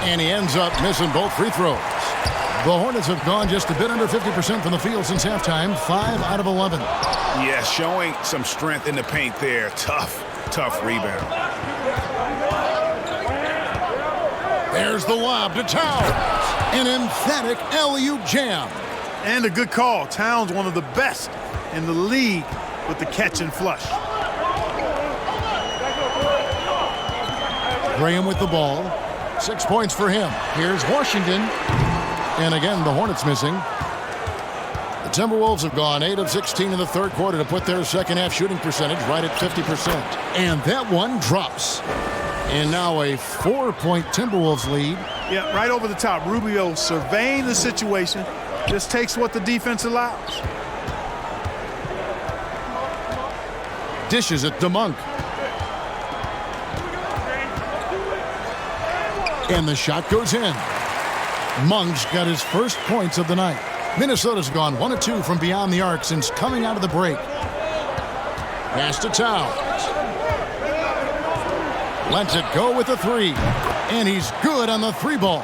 And he ends up missing both free throws. The Hornets have gone just a bit under 50% from the field since halftime, 5 out of 11. Yeah, showing some strength in the paint there. Tough rebound. There's the lob to Towns. An emphatic alley-oop jam. And a good call. Towns, one of the best in the league with the catch and flush. Graham with the ball. 6 points for him. Here's Washington. And again, the Hornets missing. The Timberwolves have gone 8 of 16 in the third quarter to put their second half shooting percentage right at 50%. And that one drops. And now a 4-point Timberwolves lead. Yeah, right over the top. Rubio surveying the situation. Just takes what the defense allows. Dishes it to Monk. And the shot goes in. Monk's got his first points of the night. Minnesota's gone 1 of 2 from beyond the arc since coming out of the break. Pass to Towns. Lets it go with a 3. And he's good on the 3 ball.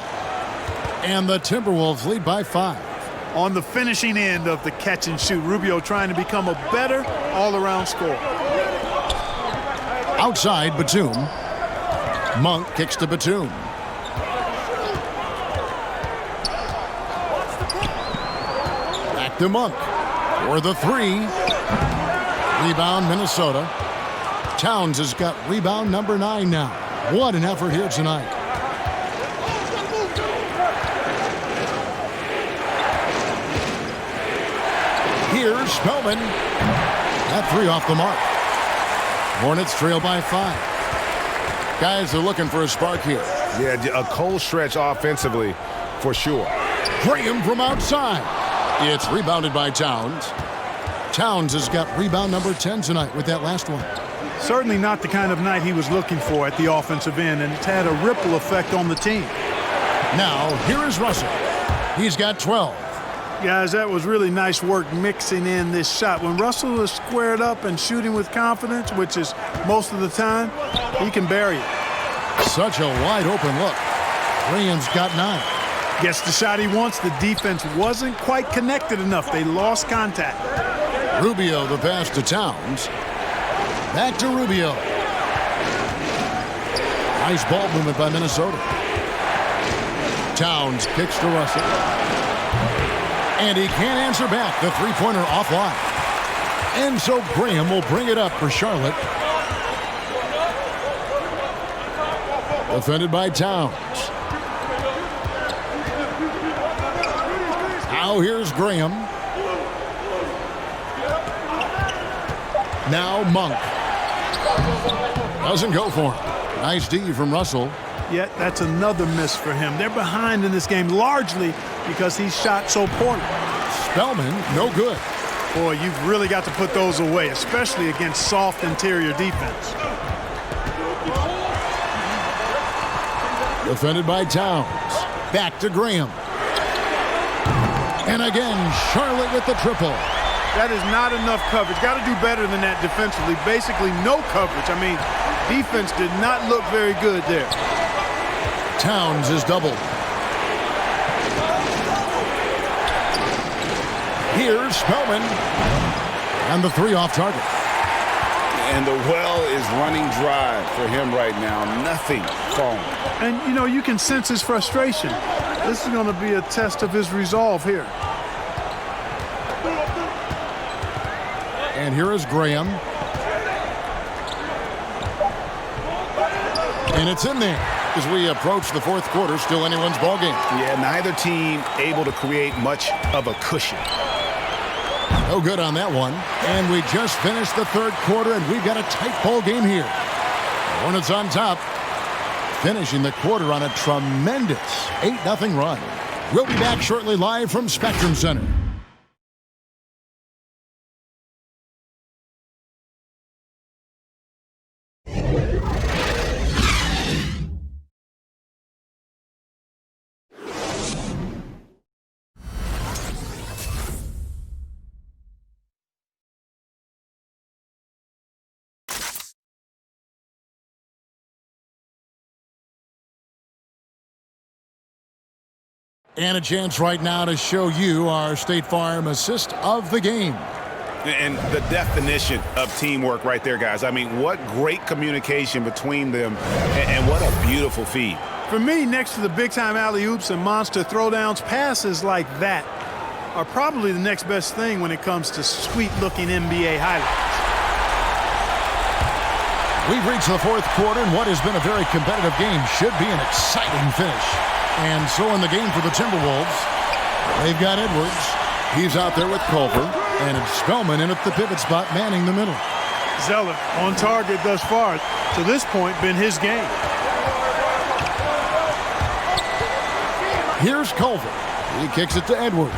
And the Timberwolves lead by 5. On the finishing end of the catch and shoot, Rubio trying to become a better all-around scorer. Outside, Batum. Monk kicks to Batum. Back to Monk for the 3. Rebound, Minnesota. Towns has got rebound number 9 now. What an effort here tonight. Here's Spellman. That 3 off the mark. Hornets trail by 5. Guys are looking for a spark here. Yeah, a cold stretch offensively for sure. Graham from outside. It's rebounded by Towns. Towns has got rebound number 10 tonight with that last one. Certainly not the kind of night he was looking for at the offensive end, and it's had a ripple effect on the team. Now, here is Russell. He's got 12. Guys, that was really nice work mixing in this shot. When Russell is squared up and shooting with confidence, which is most of the time, he can bury it. Such a wide open look. Graham's got 9. Gets the shot he wants. The defense wasn't quite connected enough. They lost contact. Rubio the pass to Towns. Back to Rubio. Nice ball movement by Minnesota. Towns kicks to Russell. And he can't answer back. The three-pointer offline. And so Graham will bring it up for Charlotte. Defended by Towns. Now here's Graham. Now Monk. Doesn't go for him. Nice D from Russell. Yet that's another miss for him. They're behind in this game largely because he shot so poorly. Spellman, no good. Boy, you've really got to put those away, especially against soft interior defense. Defended by Towns. Back to Graham. And again, Charlotte with the triple. That is not enough coverage. Got to do better than that defensively. Basically no coverage. I mean, defense did not look very good there. Towns is doubled. Here's Spellman. And the 3 off target. And the well is running dry for him right now. Nothing falling. And, you know, you can sense his frustration. This is going to be a test of his resolve here. And here is Graham. And it's in there as we approach the fourth quarter. Still anyone's ball game. Yeah, neither team able to create much of a cushion. No good on that one. And we just finished the third quarter, and we've got a tight ball game here. Hornets on top, finishing the quarter on a tremendous 8-0 run. We'll be back shortly live from Spectrum Center. And a chance right now to show you our State Farm assist of the game. And the definition of teamwork right there, guys. I mean, what great communication between them, and what a beautiful feed. For me, next to the big-time alley-oops and monster throwdowns, passes like that are probably the next best thing when it comes to sweet-looking NBA highlights. We've reached the fourth quarter, and what has been a very competitive game should be an exciting finish. And so in the game for the Timberwolves, they've got Edwards. He's out there with Culver, and it's Spellman in at the pivot spot, manning the middle. Zeller on target thus far. To this point, been his game. Here's Culver. He kicks it to Edwards.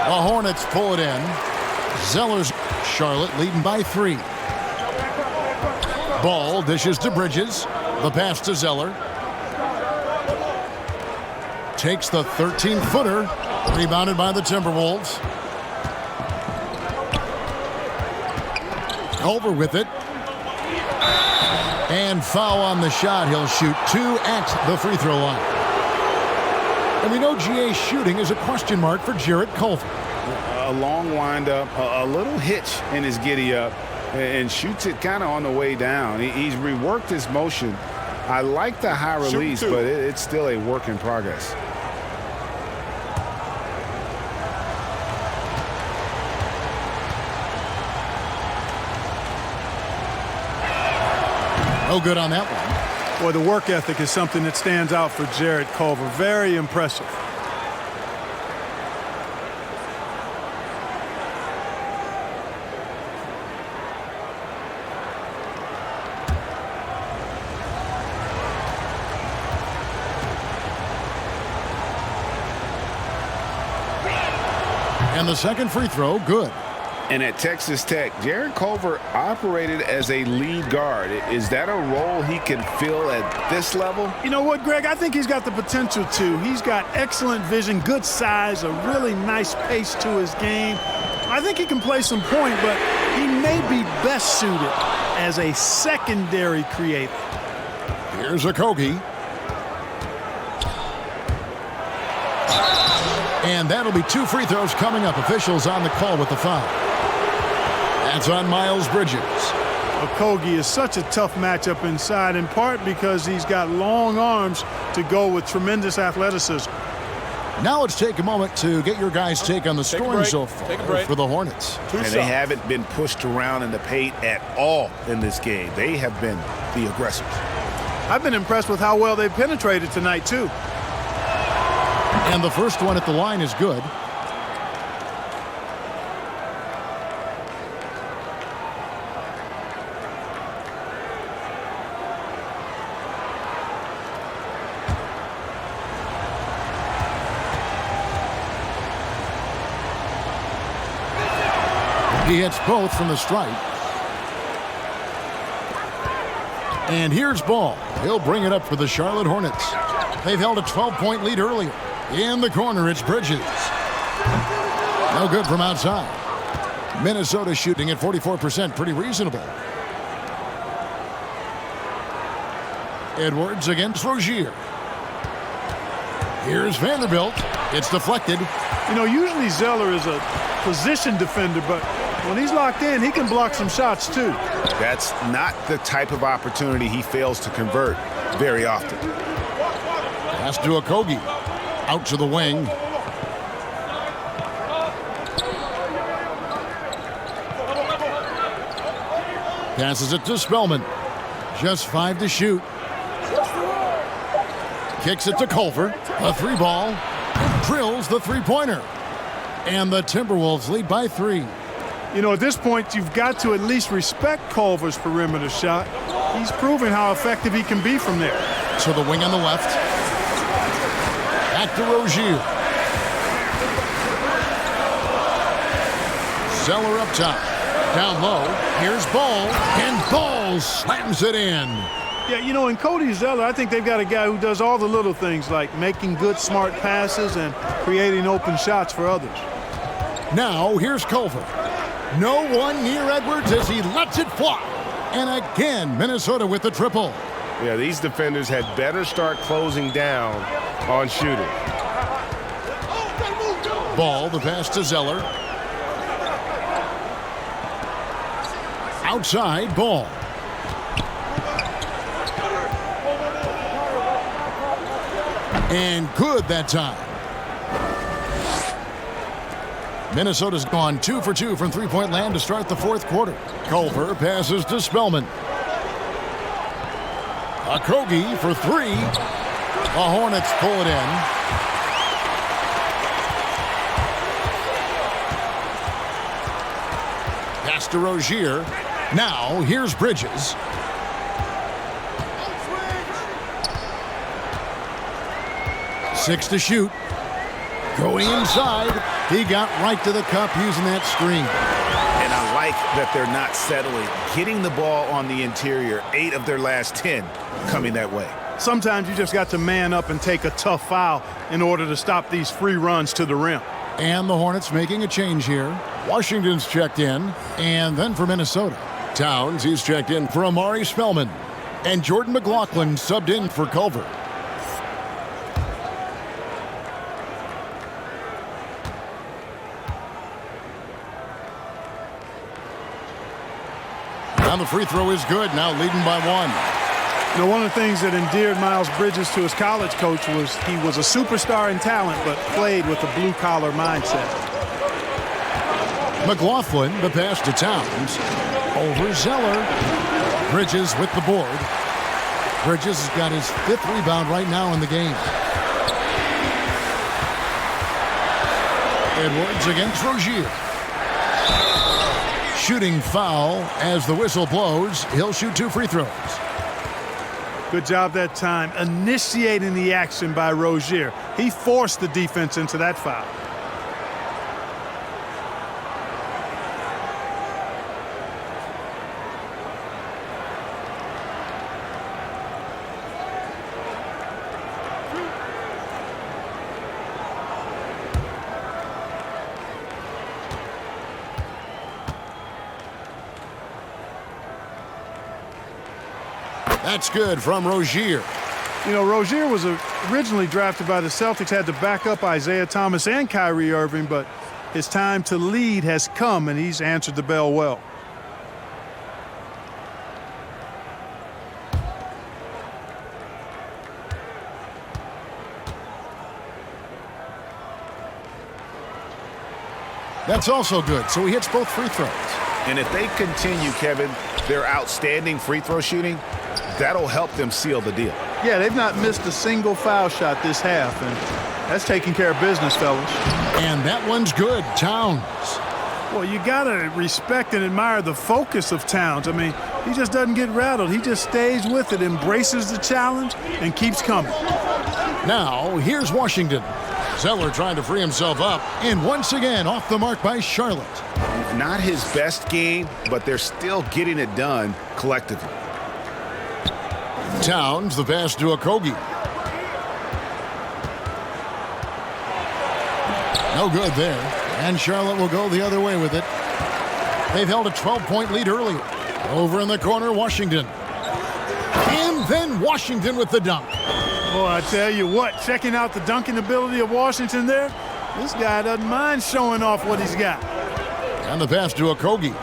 The Hornets pull it in. Zeller's Charlotte leading by 3. Ball dishes to Bridges. The pass to Zeller. Takes the 13-footer. Rebounded by the Timberwolves. Over with it. And foul on the shot. He'll shoot 2 at the free throw line. And we know GA's shooting is a question mark for Jarrett Culver. A long windup, a little hitch in his giddy up, and shoots it kind of on the way down. He's reworked his motion. I like the high release, but it's still a work in progress. No good on that one. Boy, the work ethic is something that stands out for Jarrett Culver. Very impressive. And the second free throw, good. And at Texas Tech, Jarrett Culver operated as a lead guard. Is that a role he can fill at this level? You know what, Greg? I think he's got the potential to. He's got excellent vision, good size, a really nice pace to his game. I think he can play some point, but he may be best suited as a secondary creator. Here's Okogie. And that'll be 2 free throws coming up. Officials on the call with the foul. That's on Miles Bridges. Okogie is such a tough matchup inside, in part because he's got long arms to go with tremendous athleticism. Now let's take a moment to get your guys' take on the scoring so far for the Hornets. And they haven't been pushed around in the paint at all in this game. They have been the aggressors. I've been impressed with how well they penetrated tonight, too. And the first one at the line is good. He hits both from the stripe. And here's Ball. He'll bring it up for the Charlotte Hornets. They've held a 12-point lead earlier. In the corner, it's Bridges. No good from outside. Minnesota shooting at 44%, pretty reasonable. Edwards against Rozier. Here's Vanderbilt. It's deflected. You know, usually Zeller is a position defender, but when he's locked in, he can block some shots, too. That's not the type of opportunity he fails to convert very often. Pass to Okogie. Out to the wing. Passes it to Spellman. Just 5 to shoot. Kicks it to Culver. A 3-ball. Drills the 3-pointer. And the Timberwolves lead by 3. You know, at this point, you've got to at least respect Culver's perimeter shot. He's proven how effective he can be from there. To the wing on the left. Back to Rozier. Zeller up top. Down low. Here's Ball. And Ball slams it in. Yeah, you know, in Cody Zeller, I think they've got a guy who does all the little things like making good, smart passes and creating open shots for others. Now, here's Culver. No one near Edwards as he lets it fly. And again, Minnesota with the triple. Yeah, these defenders had better start closing down on shooting. Ball, the pass to Zeller. Outside, Ball. And good that time. Minnesota's gone 2 for 2 from three-point land to start the fourth quarter. Culver passes to Spellman. Okogie for 3. The Hornets pull it in. pass to Rozier. Now, here's Bridges. Six to shoot. Going inside. He got right to the cup using that screen. And I like that they're not settling. Getting the ball on the interior, 8 of their last 10 coming that way. Sometimes you just got to man up and take a tough foul in order to stop these free runs to the rim. And the Hornets making a change here. Washington's checked in. And then for Minnesota, Towns, he's checked in for Amari Spellman. And Jordan McLaughlin subbed in for Culver. And the free throw is good, now leading by 1. You know, one of the things that endeared Miles Bridges to his college coach was he was a superstar in talent, but played with a blue-collar mindset. McLaughlin, the pass to Towns. Over Zeller. Bridges with the board. Bridges has got his 5th rebound right now in the game. Edwards against Rozier. Shooting foul as the whistle blows. He'll shoot 2 free throws. Good job that time initiating the action by Rozier. He forced the defense into that foul. That's good from Rozier. You know, Rozier was originally drafted by the Celtics, had to back up Isaiah Thomas and Kyrie Irving, but his time to lead has come, and he's answered the bell well. That's also good, so he hits both free throws. And if they continue, Kevin, their outstanding free throw shooting, that'll help them seal the deal. Yeah, they've not missed a single foul shot this half, and that's taking care of business, fellas. And that one's good. Towns. Well, you got to respect and admire the focus of Towns. I mean, he just doesn't get rattled. He just stays with it, embraces the challenge, and keeps coming. Now, here's Washington. Zeller trying to free himself up, and once again off the mark by Charlotte. Not his best game, but they're still getting it done collectively. Towns, the pass to Okogie. No good there, and Charlotte will go the other way with it. They've held a 12-point lead earlier. Over in the corner, Washington. And then Washington with the dunk. Boy, I tell you what, checking out the dunking ability of Washington there, this guy doesn't mind showing off what he's got. And the pass to Okogie.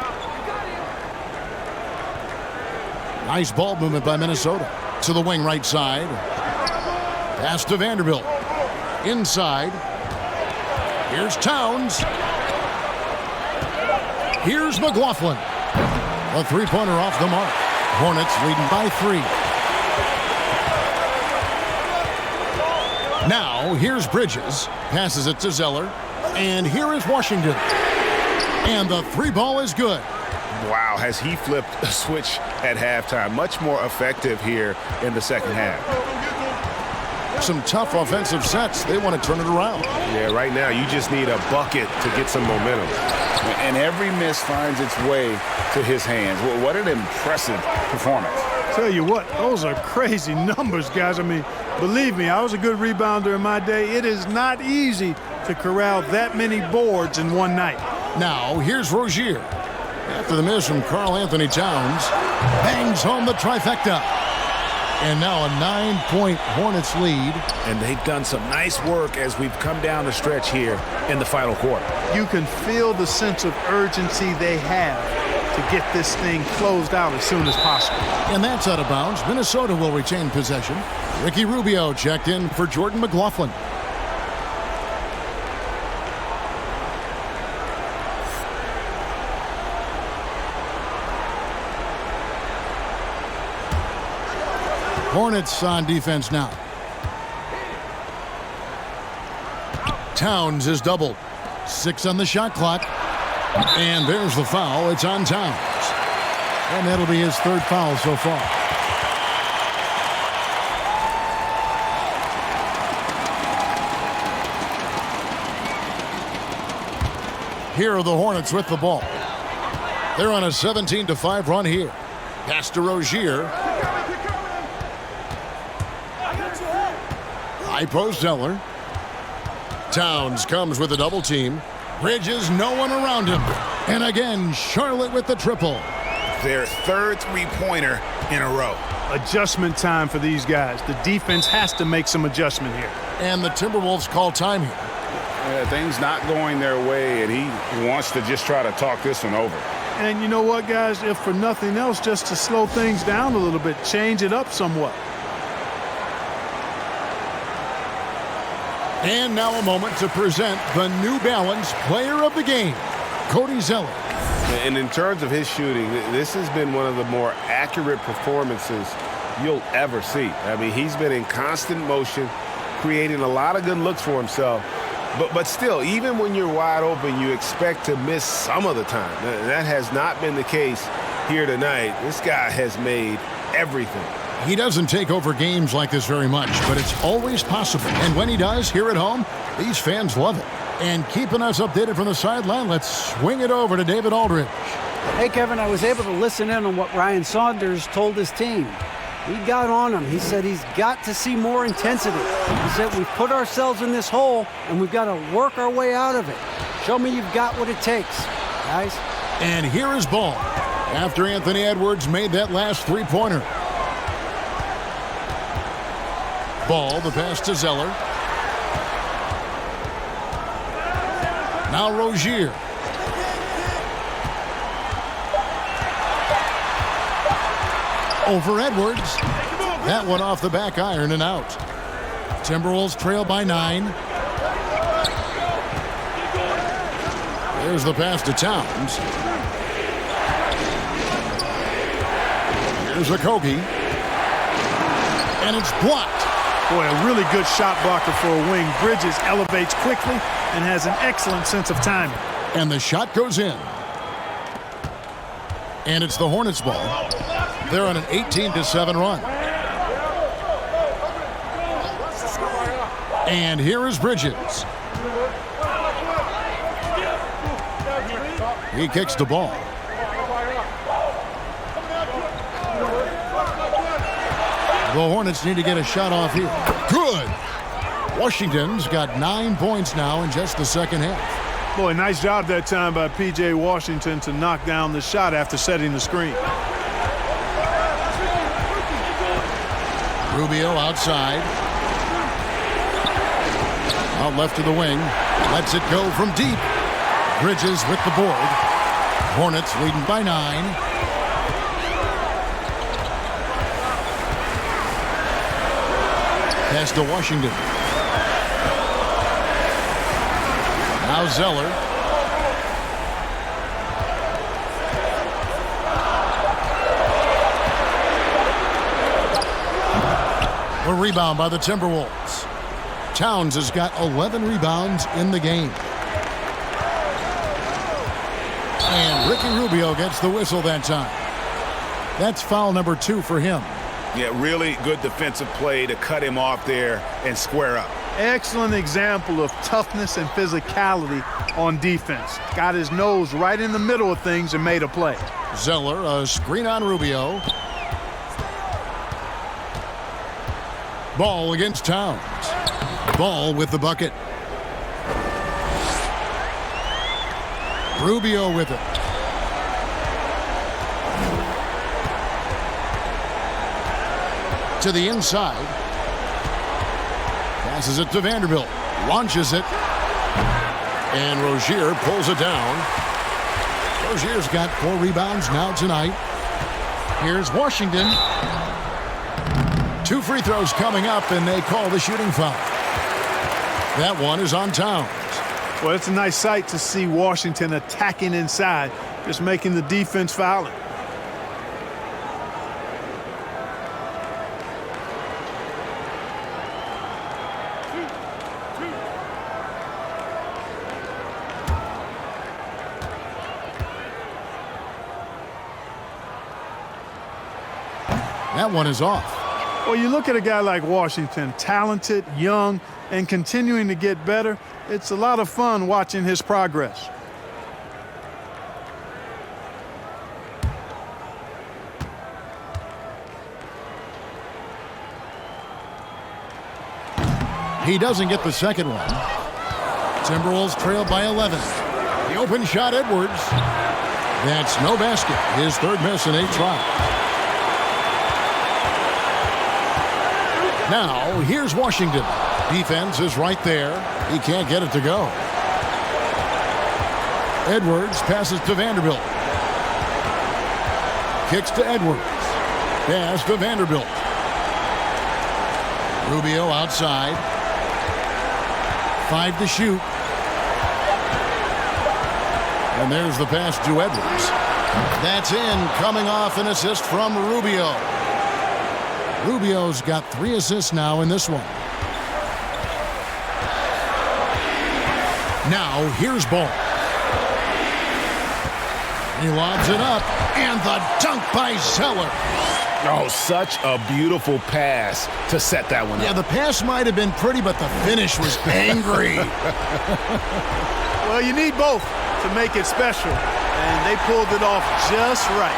Nice ball movement by Minnesota. To the wing right side. Pass to Vanderbilt. Inside. Here's Towns. Here's McLaughlin. A three-pointer off the mark. Hornets leading by 3. Now, here's Bridges. Passes it to Zeller. And here is Washington. And the 3-ball is good. Wow, has he flipped a switch at halftime. Much more effective here in the second half. Some tough offensive sets. They want to turn it around. Yeah, right now you just need a bucket to get some momentum. And every miss finds its way to his hands. Well, what an impressive performance. Tell you what, those are crazy numbers, guys. I mean, believe me, I was a good rebounder in my day. It is not easy to corral that many boards in one night. Now, here's Rozier. After the miss from Karl Anthony Towns, bangs home the trifecta. And now a 9-point Hornets lead. And they've done some nice work as we've come down the stretch here in the final quarter. You can feel the sense of urgency they have to get this thing closed out as soon as possible. And that's out of bounds. Minnesota will retain possession. Ricky Rubio checked in for Jordan McLaughlin. Hornets on defense now. Towns is doubled. 6 on the shot clock. And there's the foul. It's on Towns. And that'll be his third foul so far. Here are the Hornets with the ball. They're on a 17-5 run here. Pass to Rozier. High post Zeller. Towns comes with a double team. Bridges, no one around him. And again, Charlotte with the triple. Their third three-pointer in a row. Adjustment time for these guys. The defense has to make some adjustment here. And the Timberwolves call time here. Things not going their way, and he wants to just try to talk this one over. And you know what, guys? If for nothing else, just to slow things down a little bit, change it up somewhat. And now a moment to present the New Balance Player of the Game, Cody Zeller. And in terms of his shooting, this has been one of the more accurate performances you'll ever see. I mean, he's been in constant motion, creating a lot of good looks for himself. But still, even when you're wide open, you expect to miss some of the time. That has not been the case here tonight. This guy has made everything. He doesn't take over games like this very much, but it's always possible. And when he does, here at home, these fans love it. And keeping us updated from the sideline, let's swing it over to David Aldridge. Hey, Kevin, I was able to listen in on what Ryan Saunders told his team. He got on him. He said he's got to see more intensity. He said we've put ourselves in this hole, and we've got to work our way out of it. Show me you've got what it takes, guys. And here is Ball after Anthony Edwards made that last three-pointer. Ball, the pass to Zeller. Now Rozier. Over Edwards. That one off the back iron and out. Timberwolves trail by 9. There's the pass to Towns. Here's Okogie. And it's blocked. Boy, a really good shot blocker for a wing. Bridges elevates quickly and has an excellent sense of timing. And the shot goes in. And it's the Hornets ball. They're on an 18-7 run. And here is Bridges. He kicks the ball. The Hornets need to get a shot off here. Good. Washington's got 9 points now in just the second half. Boy, nice job that time by P.J. Washington to knock down the shot after setting the screen. Rubio outside. Out left to the wing. Lets it go from deep. Bridges with the board. Hornets leading by 9. Pass to Washington. Now Zeller. A rebound by the Timberwolves. Towns has got 11 rebounds in the game. And Ricky Rubio gets the whistle that time. That's foul number 2 for him. Yeah, really good defensive play to cut him off there and square up. Excellent example of toughness and physicality on defense. Got his nose right in the middle of things and made a play. Zeller, a screen on Rubio. Ball against Towns. Ball with the bucket. Rubio with it. To the inside. Passes it to Vanderbilt. Launches it. And Rozier pulls it down. Rozier's got 4 rebounds now tonight. Here's Washington. 2 free throws coming up, and they call the shooting foul. That one is on Towns. Well, it's a nice sight to see Washington attacking inside, just making the defense foul. That one is off. Well, you look at a guy like Washington, talented, young, and continuing to get better. It's a lot of fun watching his progress. He doesn't get the second one. Timberwolves trail by 11. The open shot, Edwards. That's no basket. His third miss in 8 tries. Now, here's Washington. Defense is right there. He can't get it to go. Edwards passes to Vanderbilt. Kicks to Edwards. Pass to Vanderbilt. Rubio outside. 5 to shoot. And there's the pass to Edwards. That's in, coming off an assist from Rubio. Rubio's got 3 assists now in this one. Now, here's Ball. He lobs it up, and the dunk by Zeller. Oh, such a beautiful pass to set that one up. Yeah, the pass might have been pretty, but the finish was angry. Well, you need both to make it special, and they pulled it off just right.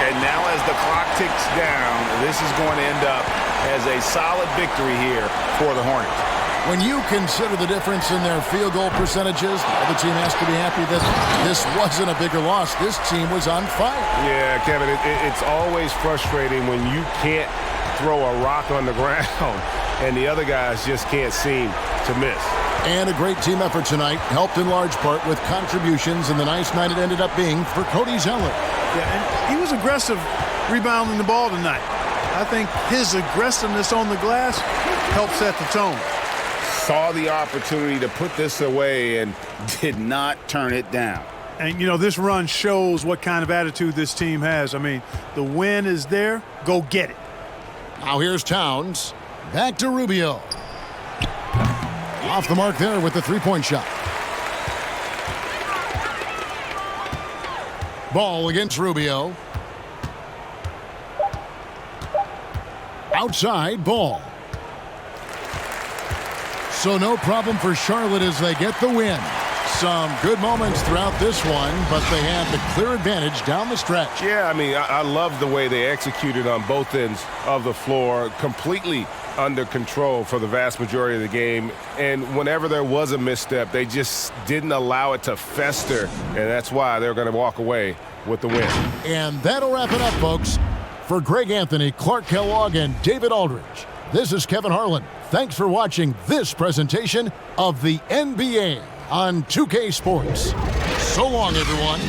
And now as the clock ticks down, this is going to end up as a solid victory here for the Hornets. When you consider the difference in their field goal percentages, the team has to be happy that this wasn't a bigger loss. This team was on fire. Yeah, Kevin, it's always frustrating when you can't throw a rock on the ground and the other guys just can't seem to miss. And a great team effort tonight, helped in large part with contributions in the nice night it ended up being for Cody Zeller. Yeah, and he was aggressive rebounding the ball tonight. I think his aggressiveness on the glass helped set the tone. Saw the opportunity to put this away and did not turn it down. And, you know, this run shows what kind of attitude this team has. I mean, the win is there. Go get it. Now here's Towns. Back to Rubio. Off the mark there with the three-point shot. Ball against Rubio. Outside, Ball. So no problem for Charlotte as they get the win. Some good moments throughout this one, but they had the clear advantage down the stretch. Yeah, I mean, I love the way they executed on both ends of the floor, completely under control for the vast majority of the game. And whenever there was a misstep, they just didn't allow it to fester, and that's why they're going to walk away with the win. And that'll wrap it up, folks. For Greg Anthony, Clark Kellogg, and David Aldridge, this is Kevin Harlan. Thanks for watching this presentation of the NBA on 2K Sports. So long, everyone.